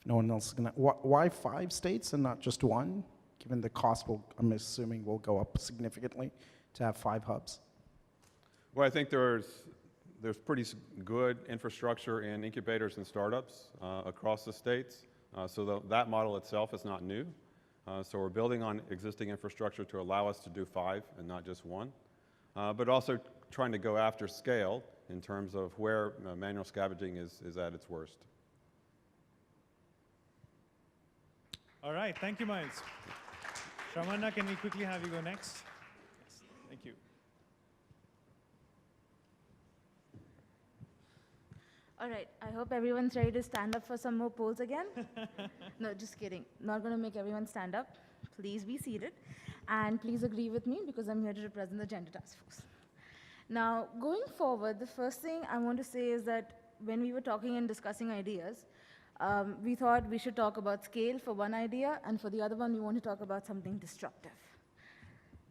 If no one else is going to, why 5 states and not just 1? Given the cost I'm assuming will go up significantly to have 5 hubs. Well, I think there's pretty good infrastructure and incubators and startups across the states, so that model itself is not new. So we're building on existing infrastructure to allow us to do 5 and not just 1, but also trying to go after scale in terms of where manual scavenging is at its worst. All right, thank you, Miles. Shravanna, can we quickly have you go next? Yes, thank you. All right, I hope everyone's ready to stand up for some more polls again. No, just kidding. Not going to make everyone stand up. Please be seated. And please agree with me because I'm here to represent the Gender Task Force. Now, going forward, the first thing I want to say is that when we were talking and discussing ideas, we thought we should talk about scale for one idea, and for the other one, we want to talk about something disruptive.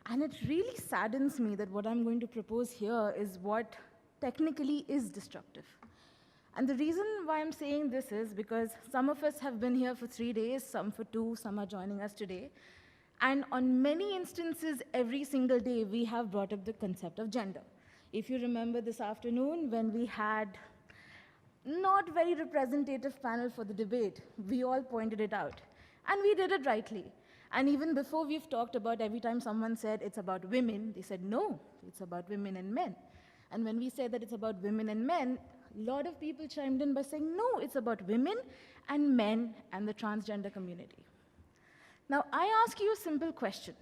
And it really saddens me that what I'm going to propose here is what technically is disruptive. And the reason why I'm saying this is because some of us have been here for 3 days, some for 2, some are joining us today. And on many instances, every single day, we have brought up the concept of gender. If you remember this afternoon when we had not very representative panel for the debate, we all pointed it out. And we did it rightly. And even before we've talked about every time someone said it's about women, they said, no, it's about women and men. And when we said that it's about women and men, a lot of people chimed in by saying, no, it's about women and men and the transgender community. Now, I ask you a simple question.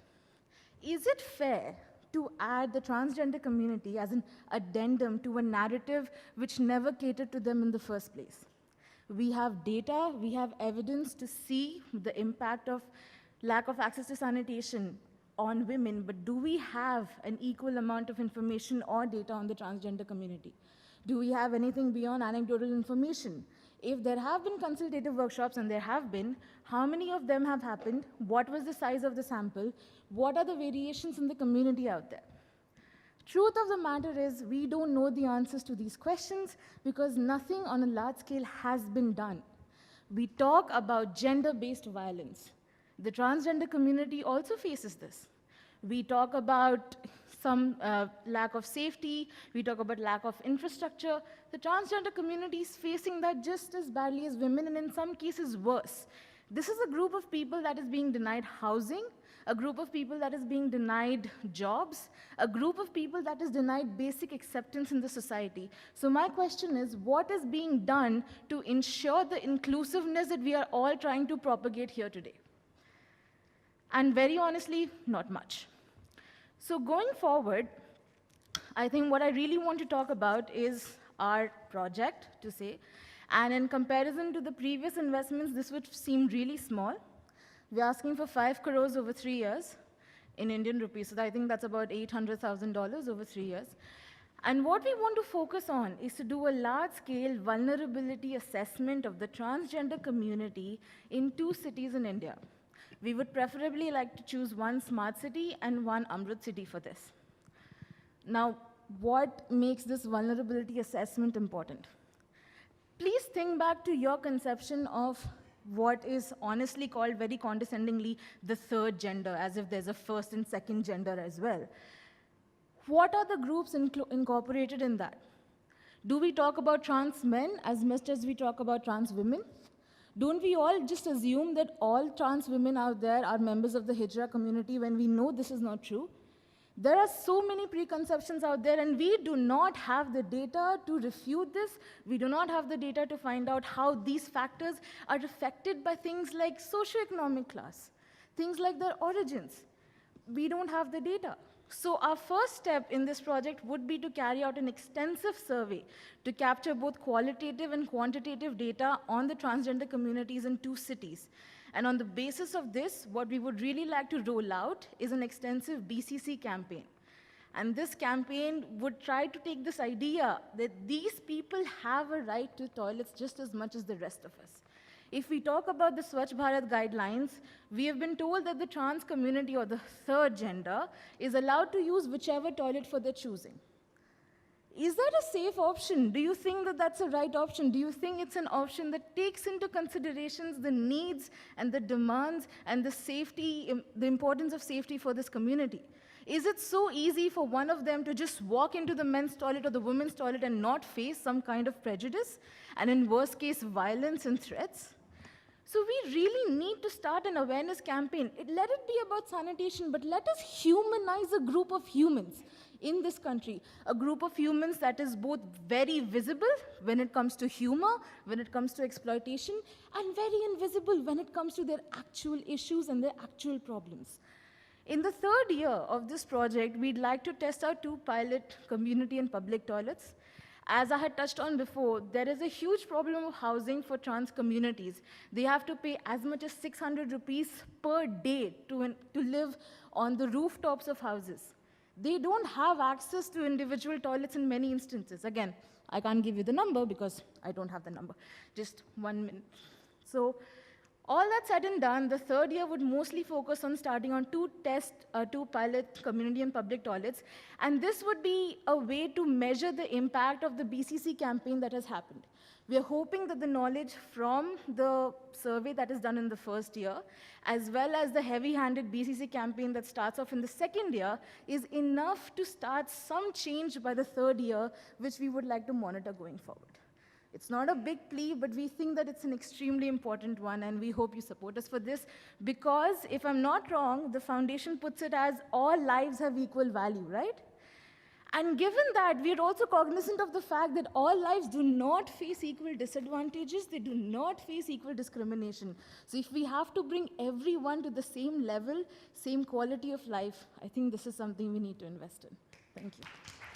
Is it fair to add the transgender community as an addendum to a narrative which never catered to them in the first place? We have data, we have evidence to see the impact of lack of access to sanitation on women, but do we have an equal amount of information or data on the transgender community? Do we have anything beyond anecdotal information? If there have been consultative workshops, and there have been, how many of them have happened? What was the size of the sample? What are the variations in the community out there? Truth of the matter is, we don't know the answers to these questions because nothing on a large scale has been done. We talk about gender-based violence. The transgender community also faces this. We talk about some lack of safety, we talk about lack of infrastructure. The transgender community is facing that just as badly as women, and in some cases worse. This is a group of people that is being denied housing, a group of people that is being denied jobs, a group of people that is denied basic acceptance in the society. So my question is, what is being done to ensure the inclusiveness that we are all trying to propagate here today? And very honestly, not much. So going forward, I think what I really want to talk about is our project, to say. And in comparison to the previous investments, this would seem really small. We're asking for 5 crores over 3 years in Indian rupees. So I think that's about $800,000 over 3 years. And what we want to focus on is to do a large-scale vulnerability assessment of the transgender community in 2 cities in India. We would preferably like to choose one smart city and one Amrit city for this. Now, what makes this vulnerability assessment important? Please think back to your conception of what is honestly called very condescendingly the third gender, as if there's a first and second gender as well. What are the groups incorporated in that? Do we talk about trans men as much as we talk about trans women? Don't we all just assume that all trans women out there are members of the Hijra community when we know this is not true? There are so many preconceptions out there, and we do not have the data to refute this. We do not have the data to find out how these factors are affected by things like socioeconomic class, things like their origins. We don't have the data. So our first step in this project would be to carry out an extensive survey to capture both qualitative and quantitative data on the transgender communities in 2 cities. And on the basis of this, what we would really like to roll out is an extensive BCC campaign. And this campaign would try to take this idea that these people have a right to toilets just as much as the rest of us. If we talk about the Swachh Bharat guidelines, we have been told that the trans community or the third gender is allowed to use whichever toilet for their choosing. Is that a safe option? Do you think that that's a right option? Do you think it's an option that takes into considerations the needs and the demands and the safety, the importance of safety for this community? Is it so easy for one of them to just walk into the men's toilet or the women's toilet and not face some kind of prejudice, and in worst case, violence and threats? So we really need to start an awareness campaign. Let it be about sanitation, but let us humanize a group of humans in this country, a group of humans that is both very visible when it comes to humor, when it comes to exploitation, and very invisible when it comes to their actual issues and their actual problems. In the 3rd year of this project, we'd like to test out 2 pilot community and public toilets. As I had touched on before, there is a huge problem of housing for trans communities. They have to pay as much as 600 rupees per day to live on the rooftops of houses. They don't have access to individual toilets in many instances. Again, I can't give you the number because I don't have the number. Just 1 minute. So all that said and done, the third year would mostly focus on starting on two pilot community and public toilets. And this would be a way to measure the impact of the BCC campaign that has happened. We are hoping that the knowledge from the survey that is done in the first year, as well as the heavy-handed BCC campaign that starts off in the second year, is enough to start some change by the third year, which we would like to monitor going forward. It's not a big plea, but we think that it's an extremely important one, and we hope you support us for this, because if I'm not wrong, the foundation puts it as all lives have equal value, right? And given that, we are also cognizant of the fact that all lives do not face equal disadvantages, they do not face equal discrimination. So if we have to bring everyone to the same level, same quality of life, I think this is something we need to invest in. Thank you.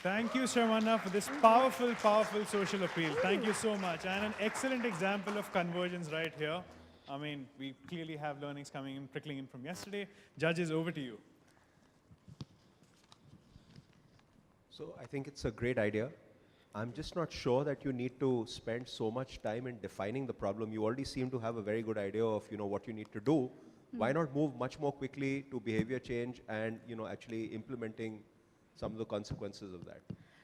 Thank you, Shravanna, for this powerful, powerful social appeal. Thank you so much. And an excellent example of convergence right here. I mean, we clearly have learnings coming in, trickling in from yesterday. Judges, over to you. So I think it's a great idea. I'm just not sure that you need to spend so much time in defining the problem. You already seem to have a very good idea of what you need to do. Why not move much more quickly to behavior change and actually implementing some of the consequences of that?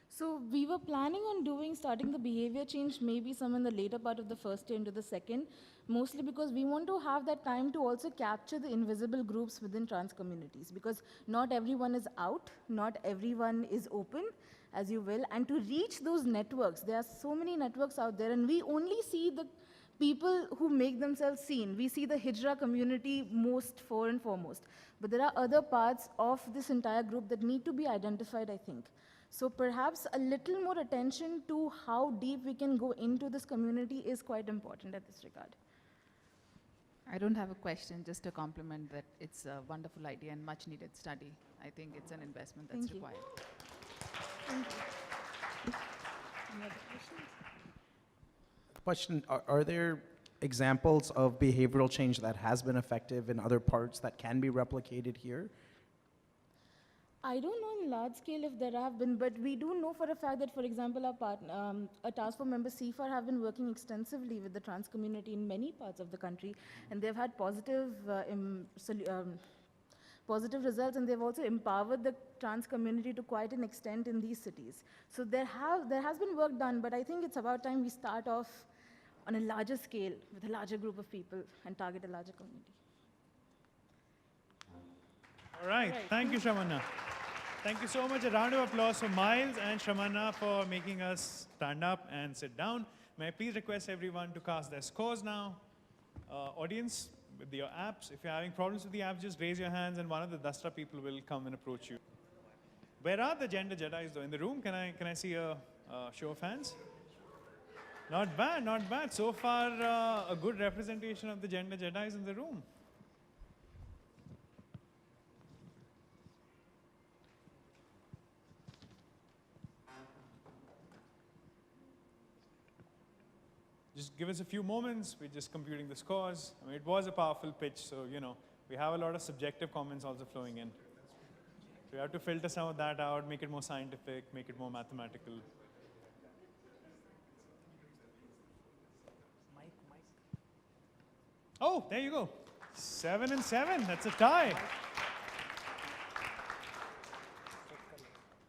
So we were planning on starting the behavior change maybe some in the later part of the first year into the second, mostly because we want to have that time to also capture the invisible groups within trans communities, because not everyone is out, not everyone is open, as you will, and to reach those networks, there are so many networks out there, and we only see the people who make themselves seen. We see the Hijra community most and foremost, but there are other parts of this entire group that need to be identified, I think. So perhaps a little more attention to how deep we can go into this community is quite important at this regard. I don't have a question, just a compliment that it's a wonderful idea and much needed study. I think it's an investment that's Thank you. required. Thank you. Any other questions? Question, are there examples of behavioral change that has been effective in other parts that can be replicated here? I don't know in large scale if there have been, but we do know for a fact that, for example, our partner, a task force member, CFAR, have been working extensively with the trans community in many parts of the country, and they've had positive results, and they've also empowered the trans community to quite an extent in these cities. So there has been work done, but I think it's about time we start off on a larger scale with a larger group of people and target a larger community. All right. Thank you, Shravanna. Thank you so much. A round of applause for Miles and Shravanna for making us stand up and sit down. May I please request everyone to cast their scores now. Audience, with your apps, if you're having problems with the apps, just raise your hands and one of the Dastra people will come and approach you. Where are the gender Jedis though? In the room? Can I see a show of hands? Not bad, not bad. So far, a good representation of the gender Jedis in the room. Just give us a few moments. We're just computing the scores. I mean, it was a powerful pitch, so, we have a lot of subjective comments also flowing in. So we have to filter some of that out, make it more scientific, make it more mathematical. Oh, there you go. 7 and 7. That's a tie.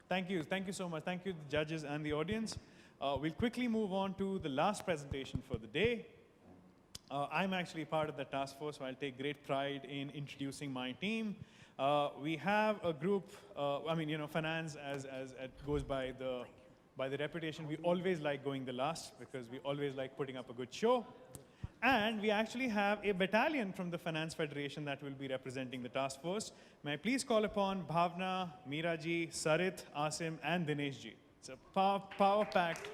Thank you. Thank you so much. Thank you, the judges and the audience. We'll quickly move on to the last presentation for the day. I'm actually part of the task force, so I'll take great pride in introducing my team. We have a group, finance as it goes by the reputation. We always like going the last because we always like putting up a good show. And we actually have a battalion from the Finance Federation that will be representing the task force. May I please call upon Bhavna, Meeraji, Sarit, Asim, and Dineshji. It's a power-packed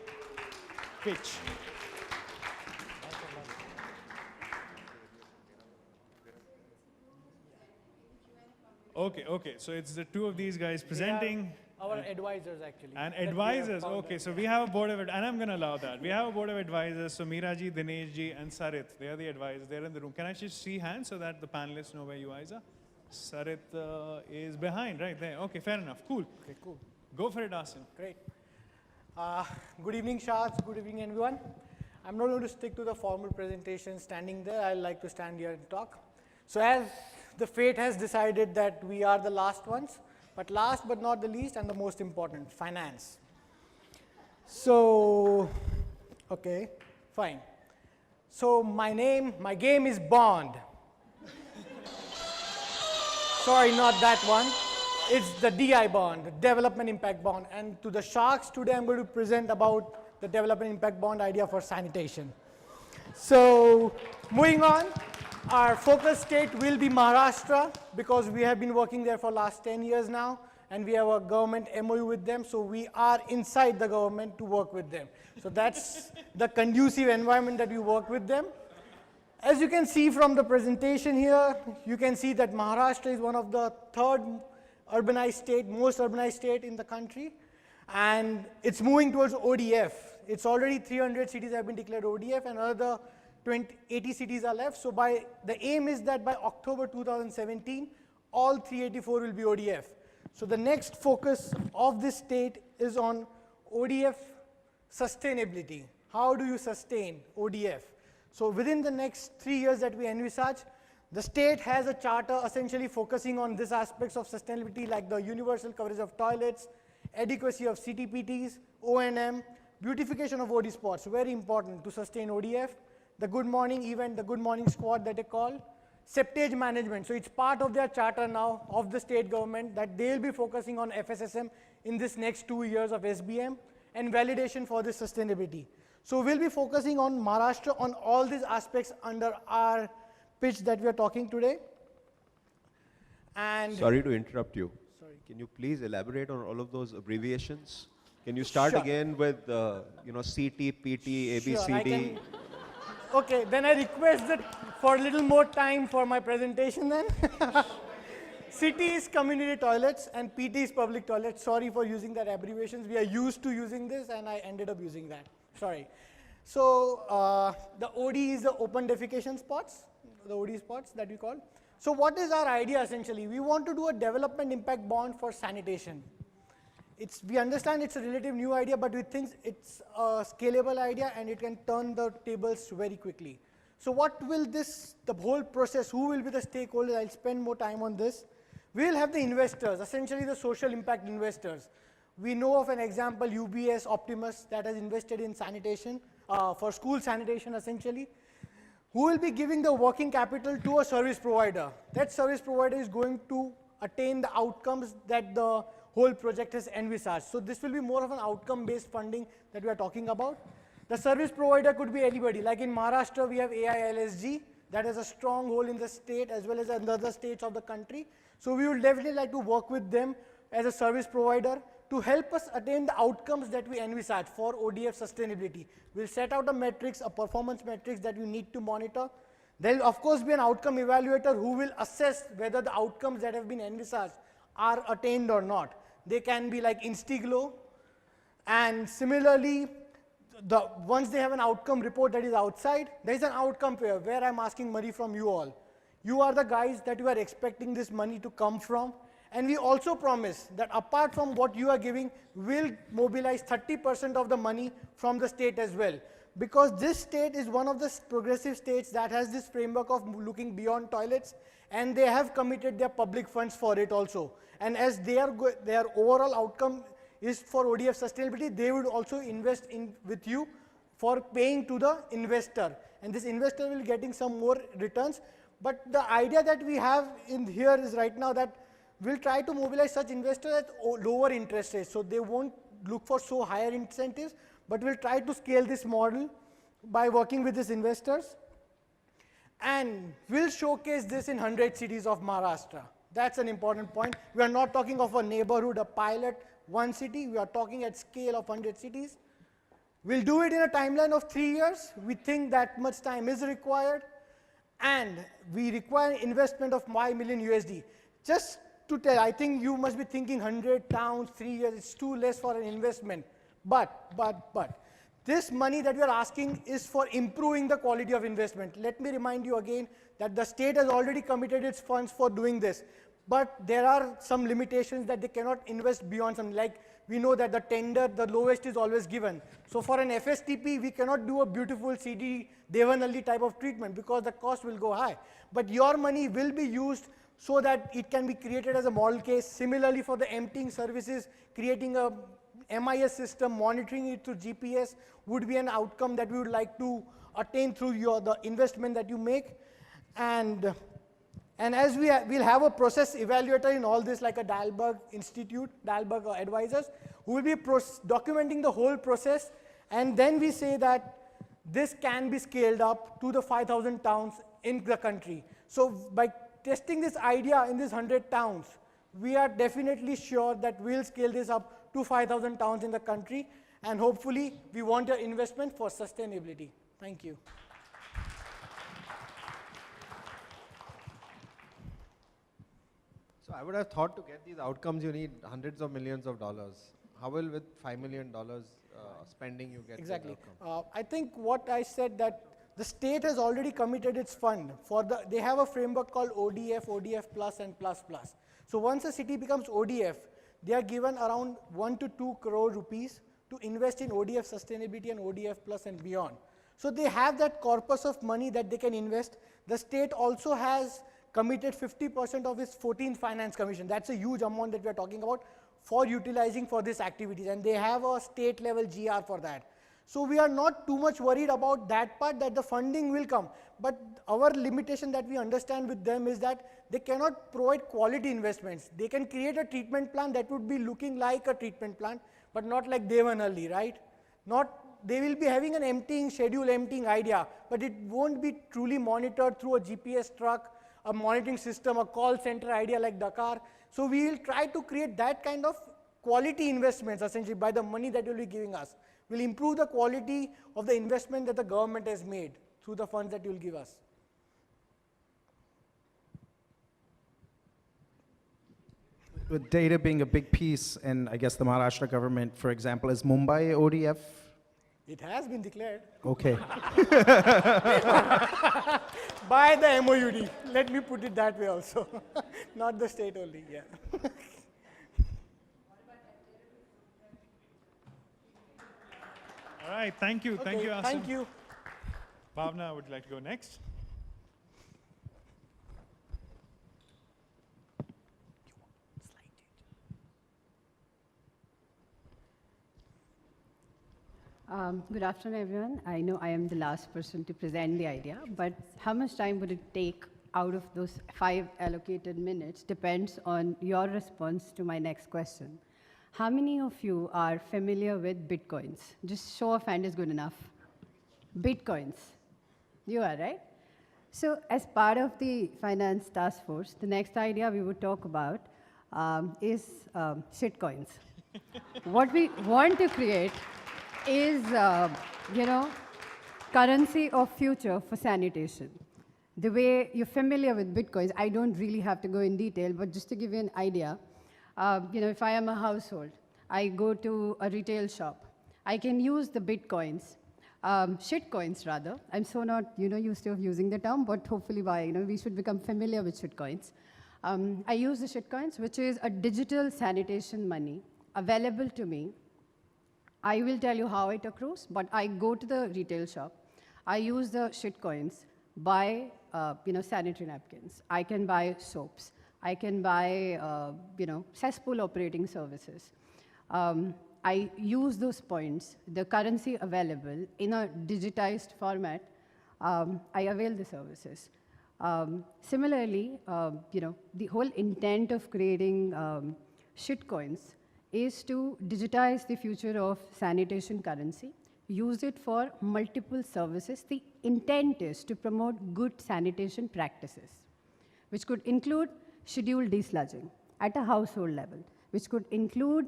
pitch. Okay. So it's the two of these guys presenting. Our advisors, actually. And that we have advisors, found okay, out. so we have a board of, and I'm going to allow that. We have a board of advisors, so Meeraji, Dineshji, and Sarit, they are the advisors, they're in the room. Can I just see hands so that the panelists know where you guys are? Sarit is behind, right there. Okay, fair enough, cool. Okay, cool. Go for it, Asim. Great. Good evening, Shaz. Good evening, everyone. I'm not going to stick to the formal presentation standing there. I like to stand here and talk. So as the fate has decided that we are the last ones, but last but not the least and the most important, finance. So, okay, fine. So my game is Bond. Sorry, not that one. It's the DI bond, the Development Impact Bond. And to the sharks, today I'm going to present about the Development Impact Bond idea for sanitation. So moving on, our focus state will be Maharashtra because we have been working there for last 10 years now and we have a government MOU with them, so we are inside the government to work with them. So that's the conducive environment that we work with them. As you can see from the presentation here, you can see that Maharashtra is one of the third urbanized state, most urbanized state in the country, and it's moving towards ODF. It's already 300 cities have been declared ODF and another 80 cities are left. So the aim is that by October 2017, all 384 will be ODF. So the next focus of this state is on ODF sustainability. How do you sustain ODF? So within the next 3 years that we envisage, the state has a charter essentially focusing on these aspects of sustainability like the universal coverage of toilets, adequacy of CTPTs, O&M, beautification of OD spots, very important to sustain ODF, the good morning event, the good morning squad that they call, septage management. So it's part of their charter now of the state government that they'll be focusing on FSSM in this next 2 years of SBM and validation for this sustainability. So we'll be focusing on Maharashtra on all these aspects under our pitch that we are talking today. And sorry to interrupt you. Sorry. Can you please elaborate on all of those abbreviations? Can you start Sure. again with CT, PT, ABCD? Sure, I can. Okay, then I request that for a little more time for my presentation then. CT is community toilets and PT is public toilets. Sorry for using that abbreviations. We are used to using this and I ended up using that. Sorry. So the OD is the open defecation spots, the OD spots that we call. So what is our idea essentially? We want to do a development impact bond for sanitation. We understand it's a relative new idea, but we think it's a scalable idea and it can turn the tables very quickly. So what will the whole process, who will be the stakeholders? I'll spend more time on this. We'll have the investors, essentially the social impact investors. We know of an example, UBS Optimus, that has invested in sanitation, for school sanitation essentially, who will be giving the working capital to a service provider. That service provider is going to attain the outcomes that the whole project has envisaged. So this will be more of an outcome-based funding that we are talking about. The service provider could be anybody. Like in Maharashtra, we have AILSG that has a strong hold in the state as well as in other states of the country. So we would definitely like to work with them as a service provider to help us attain the outcomes that we envisage for ODF sustainability. We'll set out a metrics, a performance metrics that we need to monitor. There will of course be an outcome evaluator who will assess whether the outcomes that have been envisaged are attained or not. They can be like Instiglo, and similarly, once they have an outcome report that is outside, there is an outcome pair where I'm asking money from you all. You are the guys that you are expecting this money to come from, and we also promise that apart from what you are giving, we'll mobilize 30% of the money from the state as well. Because this state is one of the progressive states that has this framework of looking beyond toilets, and they have committed their public funds for it also. And as their overall outcome is for ODF sustainability, they would also invest in with you for paying to the investor. And this investor will getting some more returns. But the idea that we have in here is right now that we'll try to mobilize such investors at lower interest rates. So they won't look for so higher incentives, but we'll try to scale this model by working with these investors. And we'll showcase this in 100 cities of Maharashtra. That's an important point. We are not talking of a neighborhood, a pilot, one city. We are talking at scale of 100 cities. We'll do it in a timeline of 3 years. We think that much time is required. And we require investment of $5 million USD. Just to tell, I think you must be thinking 100 towns, 3 years, it's too less for an investment. But, this money that we are asking is for improving the quality of investment. Let me remind you again that the state has already committed its funds for doing this. But there are some limitations that they cannot invest beyond some, like we know that the tender, the lowest is always given. So for an FSTP, we cannot do a beautiful CD Devanalli type of treatment because the cost will go high. But your money will be used so that it can be created as a model case. Similarly, for the emptying services, creating a MIS system, monitoring it through GPS would be an outcome that we would like to attain through the investment that you make. And as we'll have a process evaluator in all this, like a Dalberg Institute, Dalberg advisors, who will be documenting the whole process. And then we say that this can be scaled up to the 5,000 towns in the country. So by testing this idea in these 100 towns, we are definitely sure that we'll scale this up to 5,000 towns in the country. And hopefully, we want your investment for sustainability. Thank you. So I would have thought to get these outcomes, you need hundreds of millions of dollars. How will with $5 million spending you get exactly? these outcomes? I think what I said that the state has already committed its fund for they have a framework called ODF, ODF plus and plus plus. So once a city becomes ODF, they are given around 1 to 2 crore rupees to invest in ODF sustainability and ODF plus and beyond. So they have that corpus of money that they can invest. The state also has committed 50% of its 14th Finance Commission. That's a huge amount that we are talking about for utilizing for these activities. And they have a state level GR for that. So we are not too much worried about that part, that the funding will come. But our limitation that we understand with them is that they cannot provide quality investments. They can create a treatment plan that would be looking like a treatment plant, but not like Devanalli, right? They will be having an emptying, schedule emptying idea, but it won't be truly monitored through a GPS truck, a monitoring system, a call center idea like Dakar. So we will try to create that kind of quality investments essentially by the money that you will be giving us. We'll improve the quality of the investment that the government has made through the funds that you will give us. With data being a big piece, and I guess the Maharashtra government, for example, is Mumbai ODF? It has been declared. Okay. By the MOUD. Let me put it that way also. Not the state only, yeah. All right, thank you. Thank you, Asim. Thank you. Bhavna would like to go next. Good afternoon, everyone. I know I am the last person to present the idea, but how much time would it take out of those 5 allocated minutes depends on your response to my next question. How many of you are familiar with Bitcoins? Just show of hand is good enough. Bitcoins. You are, right? So as part of the finance task force, the next idea we would talk about is shitcoins. What we want to create is, currency of future for sanitation. The way you're familiar with Bitcoins, I don't really have to go in detail, but just to give you an idea, if I am a household, I go to a retail shop, I can use the Bitcoins, shitcoins rather. I'm so not, used to using the term, but hopefully we should become familiar with shitcoins. I use the shitcoins, which is a digital sanitation money available to me. I will tell you how it accrues, but I go to the retail shop. I use the shitcoins, buy sanitary napkins. I can buy soaps. I can buy cesspool operating services. I use those points, the currency available in a digitized format. I avail the services. Similarly, the whole intent of creating shitcoins is to digitize the future of sanitation currency, use it for multiple services. The intent is to promote good sanitation practices, which could include scheduled desludging at a household level, which could include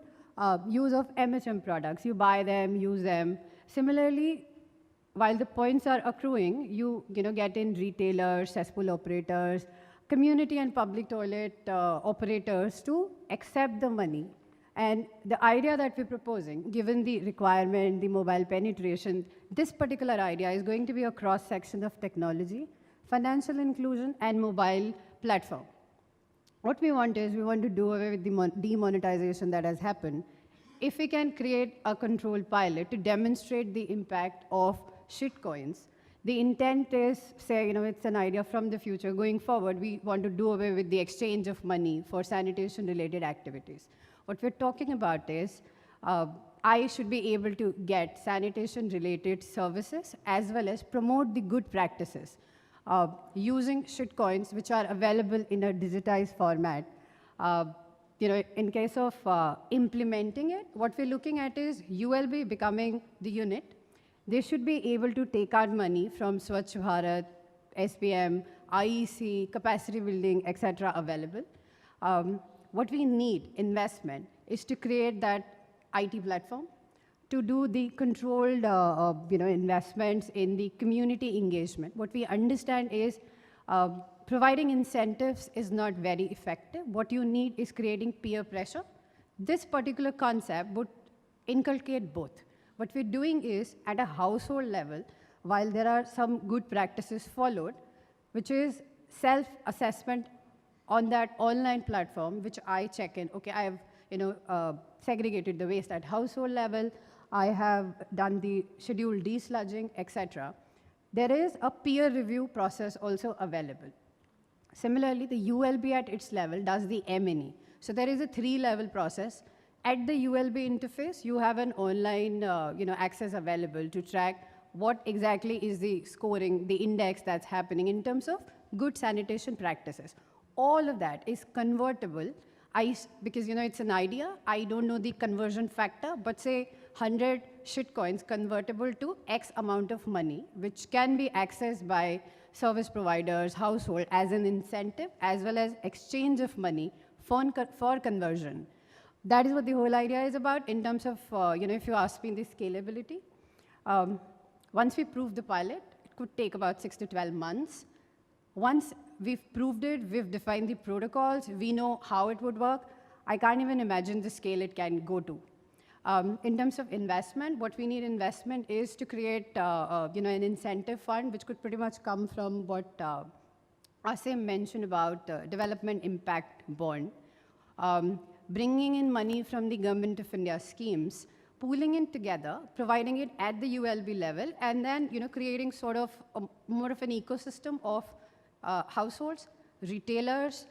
use of MHM products. You buy them, use them. Similarly, while the points are accruing, you get in retailers, cesspool operators, community and public toilet operators to accept the money. And the idea that we're proposing, given the requirement, the mobile penetration, this particular idea is going to be a cross-section of technology, financial inclusion, and mobile platform. What we want is, we want to do away with the demonetization that has happened. If we can create a controlled pilot to demonstrate the impact of shitcoins, the intent is, say, it's an idea from the future. Going forward, we want to do away with the exchange of money for sanitation-related activities. What we're talking about is, I should be able to get sanitation-related services as well as promote the good practices using shitcoins, which are available in a digitized format. In case of implementing it, what we're looking at is ULB becoming the unit. They should be able to take out money from Swachh Bharat, SPM, IEC, capacity building, et cetera, available. What we need, investment, is to create that IT platform, to do the controlled investments in the community engagement. What we understand is providing incentives is not very effective. What you need is creating peer pressure. This particular concept would inculcate both. What we're doing is, at a household level, while there are some good practices followed, which is self-assessment on that online platform, which I check in. Okay, I have segregated the waste at household level. I have done the scheduled desludging, etc. There is a peer review process also available. Similarly, the ULB at its level does the M&E. So there is a 3-level process. At the ULB interface, you have an online access available to track what exactly is the scoring, the index that's happening in terms of good sanitation practices. All of that is convertible. Because it's an idea, I don't know the conversion factor, but say 100 shitcoins convertible to X amount of money, which can be accessed by service providers, household, as an incentive, as well as exchange of money for conversion. That is what the whole idea is about in terms of, if you ask me the scalability. Once we prove the pilot, it could take about 6 to 12 months. Once we've proved it, we've defined the protocols, we know how it would work, I can't even imagine the scale it can go to. In terms of investment, what we need investment is to create an incentive fund, which could pretty much come from what Asim mentioned about development impact bond. Bringing in money from the Government of India schemes, pooling it together, providing it at the ULB level, and then creating sort of more of an ecosystem of households, retailers,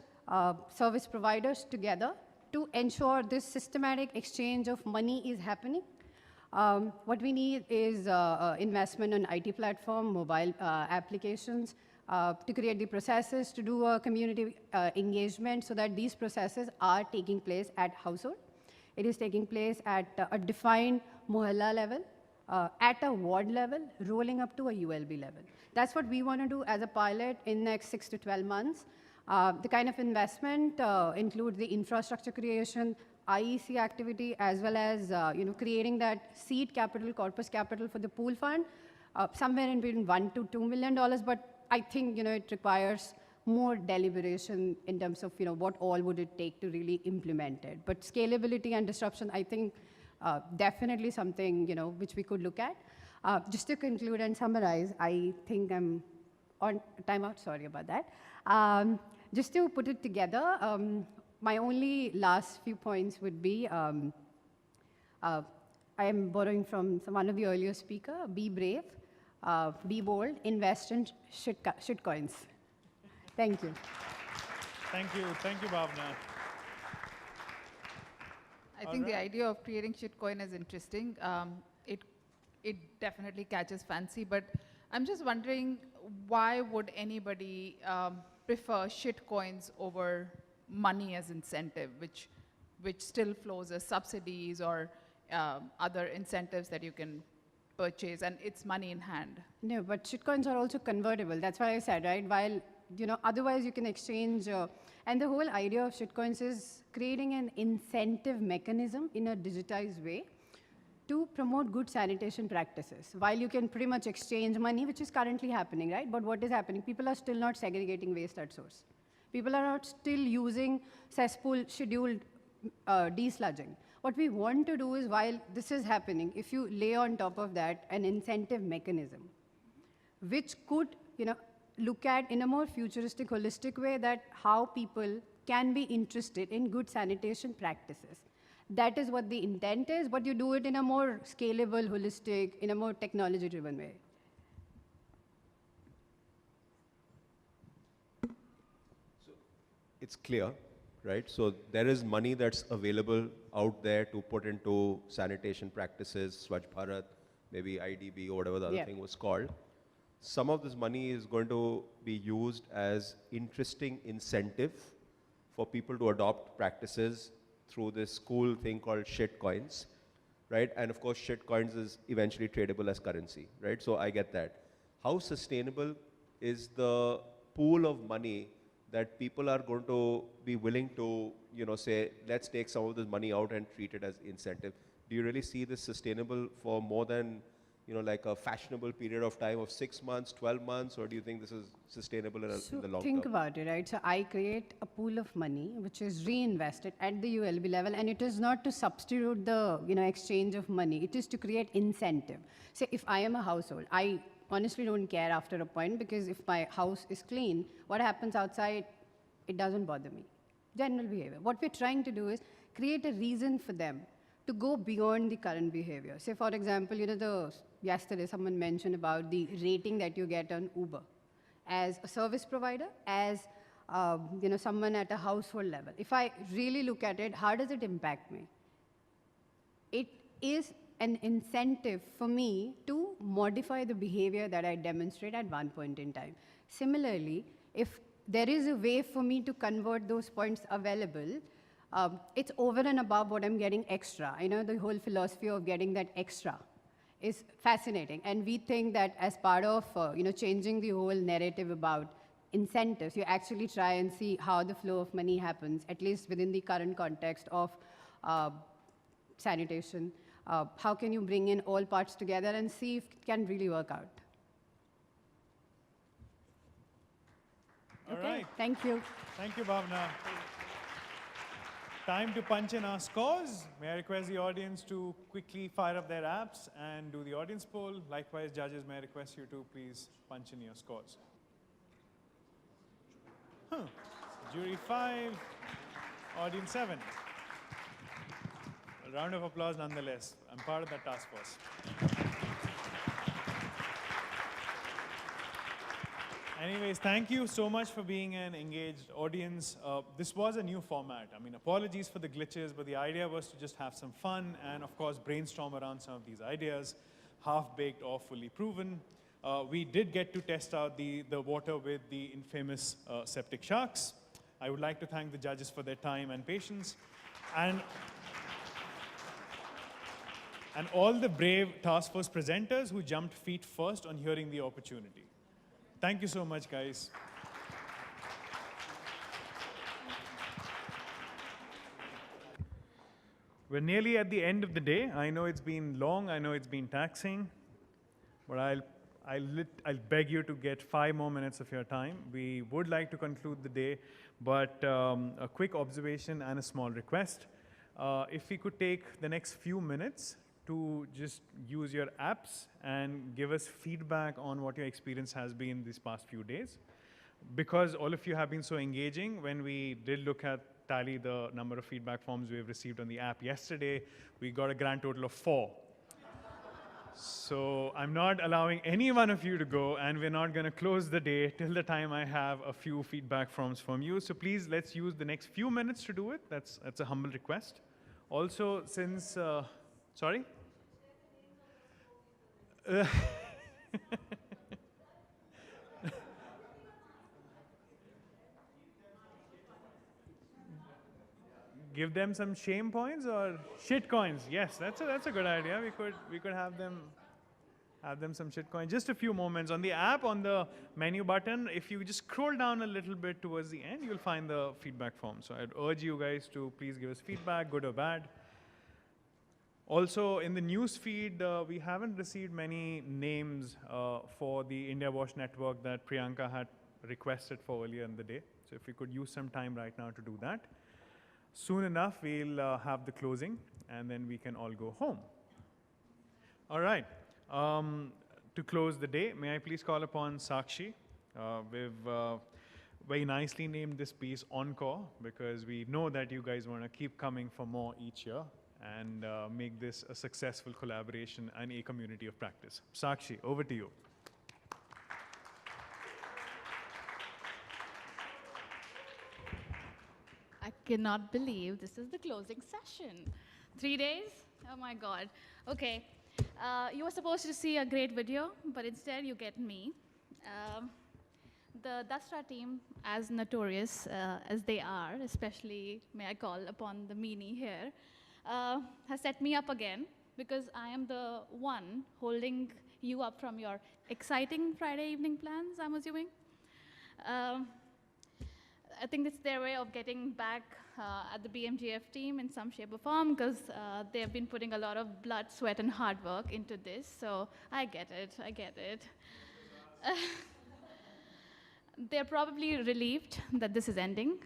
service providers together to ensure this systematic exchange of money is happening. What we need is investment in IT platform, mobile applications, to create the processes, to do a community engagement so that these processes are taking place at household. It is taking place at a defined mohalla level, at a ward level, rolling up to a ULB level. That's what we want to do as a pilot in next 6 to 12 months. The kind of investment includes the infrastructure creation, IEC activity, as well as creating that seed capital, corpus capital for the pool fund, somewhere in between $1 to $2 million. But I think it requires more deliberation in terms of what all would it take to really implement it. But scalability and disruption, I think, definitely something which we could look at. Just to conclude and summarize, I think I'm on timeout. Sorry about that. Just to put it together, my only last few points would be, I am borrowing from one of the earlier speakers, be brave, be bold, invest in shitcoins. Thank you. Thank you, Bhavna. I think the idea of creating shitcoin is interesting. It definitely catches fancy, but I'm just wondering, why would anybody prefer shitcoins over money as incentive, which still flows as subsidies or other incentives that you can purchase, and it's money in hand? No, but shitcoins are also convertible. That's why I said, right? While otherwise you can exchange, and the whole idea of shitcoins is creating an incentive mechanism in a digitized way to promote good sanitation practices. While you can pretty much exchange money, which is currently happening, right? But what is happening? People are still not segregating waste at source. People are not still using cesspool scheduled desludging. What we want to do is, while this is happening, if you lay on top of that an incentive mechanism, which could, look at in a more futuristic, holistic way that how people can be interested in good sanitation practices. That is what the intent is, but you do it in a more scalable, holistic, in a more technology-driven way. It's clear, right? So there is money that's available out there to put into sanitation practices, Swachh Bharat, maybe IDB or whatever the other thing was called. Some of this money is going to be used as interesting incentive for people to adopt practices through this cool thing called shit coins, right? And of course, shit coins is eventually tradable as currency, right? So I get that. How sustainable is the pool of money that people are going to be willing to, say, let's take some of this money out and treat it as incentive? Do you really see this sustainable for more than, like a fashionable period of time of 6 months, 12 months, or do you think this is sustainable in the long term? Think about it, right? So I create a pool of money which is reinvested at the ULB level, and it is not to substitute the exchange of money. It is to create incentive. Say if I am a household, I honestly don't care after a point, because if my house is clean, what happens outside, it doesn't bother me. General behavior. What we're trying to do is create a reason for them to go beyond the current behavior. Say, for example, yesterday someone mentioned about the rating that you get on Uber. As a service provider, as someone at a household level. If I really look at it, how does it impact me? It is an incentive for me to modify the behavior that I demonstrate at one point in time. Similarly, if there is a way for me to convert those points available, it's over and above what I'm getting extra. The whole philosophy of getting that extra is fascinating. And we think that as part of changing the whole narrative about incentives, you actually try and see how the flow of money happens, at least within the current context of sanitation. How can you bring in all parts together and see if it can really work out? All right. Thank you. Thank you, Bhavna. Time to punch in our scores. May I request the audience to quickly fire up their apps and do the audience poll. Likewise, judges, may I request you to please punch in your scores. Jury 5, audience 7. A round of applause nonetheless. I'm part of that task force. Anyways, thank you so much for being an engaged audience. This was a new format. Apologies for the glitches, but the idea was to just have some fun and, of course, brainstorm around some of these ideas, half-baked or fully proven. We did get to test out the water with the infamous septic sharks. I would like to thank the judges for their time and patience. And all the brave task force presenters who jumped feet first on hearing the opportunity. Thank you so much, guys. We're nearly at the end of the day. I know it's been long, I know it's been taxing, but I'll beg you to get 5 more minutes of your time. We would like to conclude the day, but a quick observation and a small request. If we could take the next few minutes to just use your apps and give us feedback on what your experience has been these past few days. Because all of you have been so engaging, when we did tally the number of feedback forms we've received on the app yesterday, we got a grand total of 4. So I'm not allowing any one of you to go, and we're not going to close the day till the time I have a few feedback forms from you. So please, let's use the next few minutes to do it. That's a humble request. Also, since... sorry? Give them some shame points or shit coins. Yes, that's a good idea. We could have them some shit coins. Just a few moments on the app, on the menu button. If you just scroll down a little bit towards the end, you'll find the feedback form. So I'd urge you guys to please give us feedback, good or bad. Also, in the news feed, we haven't received many names for the India Wash network that Priyanka had requested for earlier in the day. So if we could use some time right now to do that. Soon enough, we'll have the closing, and then we can all go home. All right. To close the day, may I please call upon Sakshi? We've very nicely named this piece Encore because we know that you guys want to keep coming for more each year and make this a successful collaboration and a community of practice. Sakshi, over to you. I cannot believe this is the closing session. 3 days? Oh my God. Okay. You were supposed to see a great video, but instead you get me. The Dasra team, as notorious as they are, especially may I call upon the meanie here, has set me up again because I am the one holding you up from your exciting Friday evening plans, I'm assuming. I think it's their way of getting back at the BMGF team in some shape or form because they have been putting a lot of blood, sweat, and hard work into this. So I get it, I get it. They're probably relieved that this is ending,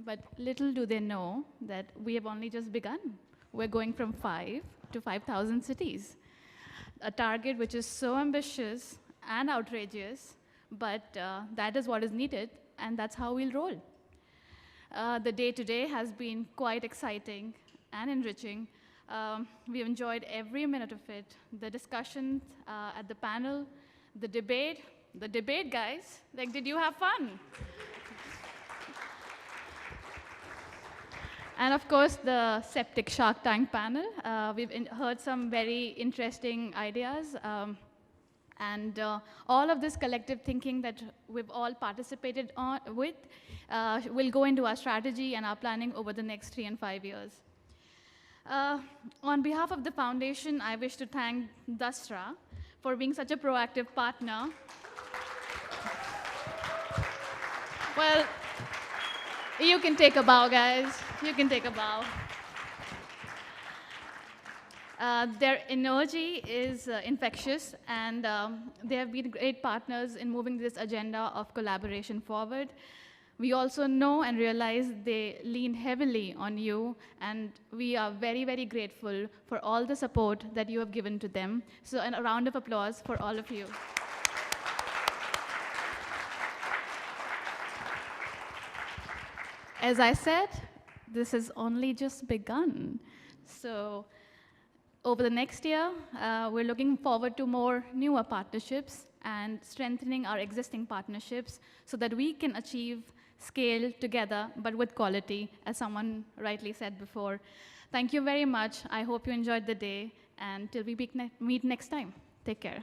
but little do they know that we have only just begun. We're going from 5 to 5,000 cities, a target which is so ambitious and outrageous, but that is what is needed, and that's how we'll roll. The day today has been quite exciting and enriching. We've enjoyed every minute of it. The discussions at the panel, the debate, guys. Like, did you have fun? And of course, the Septic Shark Tank panel. We've heard some very interesting ideas. And all of this collective thinking that we've all participated with will go into our strategy and our planning over the next 3 and 5 years. On behalf of the foundation, I wish to thank Dasra for being such a proactive partner. Well, you can take a bow, guys. You can take a bow. Their energy is infectious, and they have been great partners in moving this agenda of collaboration forward. We also know and realize they lean heavily on you, and we are very, very grateful for all the support that you have given to them. So a round of applause for all of you. As I said, this has only just begun. So over the next year, we're looking forward to more newer partnerships and strengthening our existing partnerships so that we can achieve scale together, but with quality, as someone rightly said before. Thank you very much. I hope you enjoyed the day, and till we meet next time. Take care.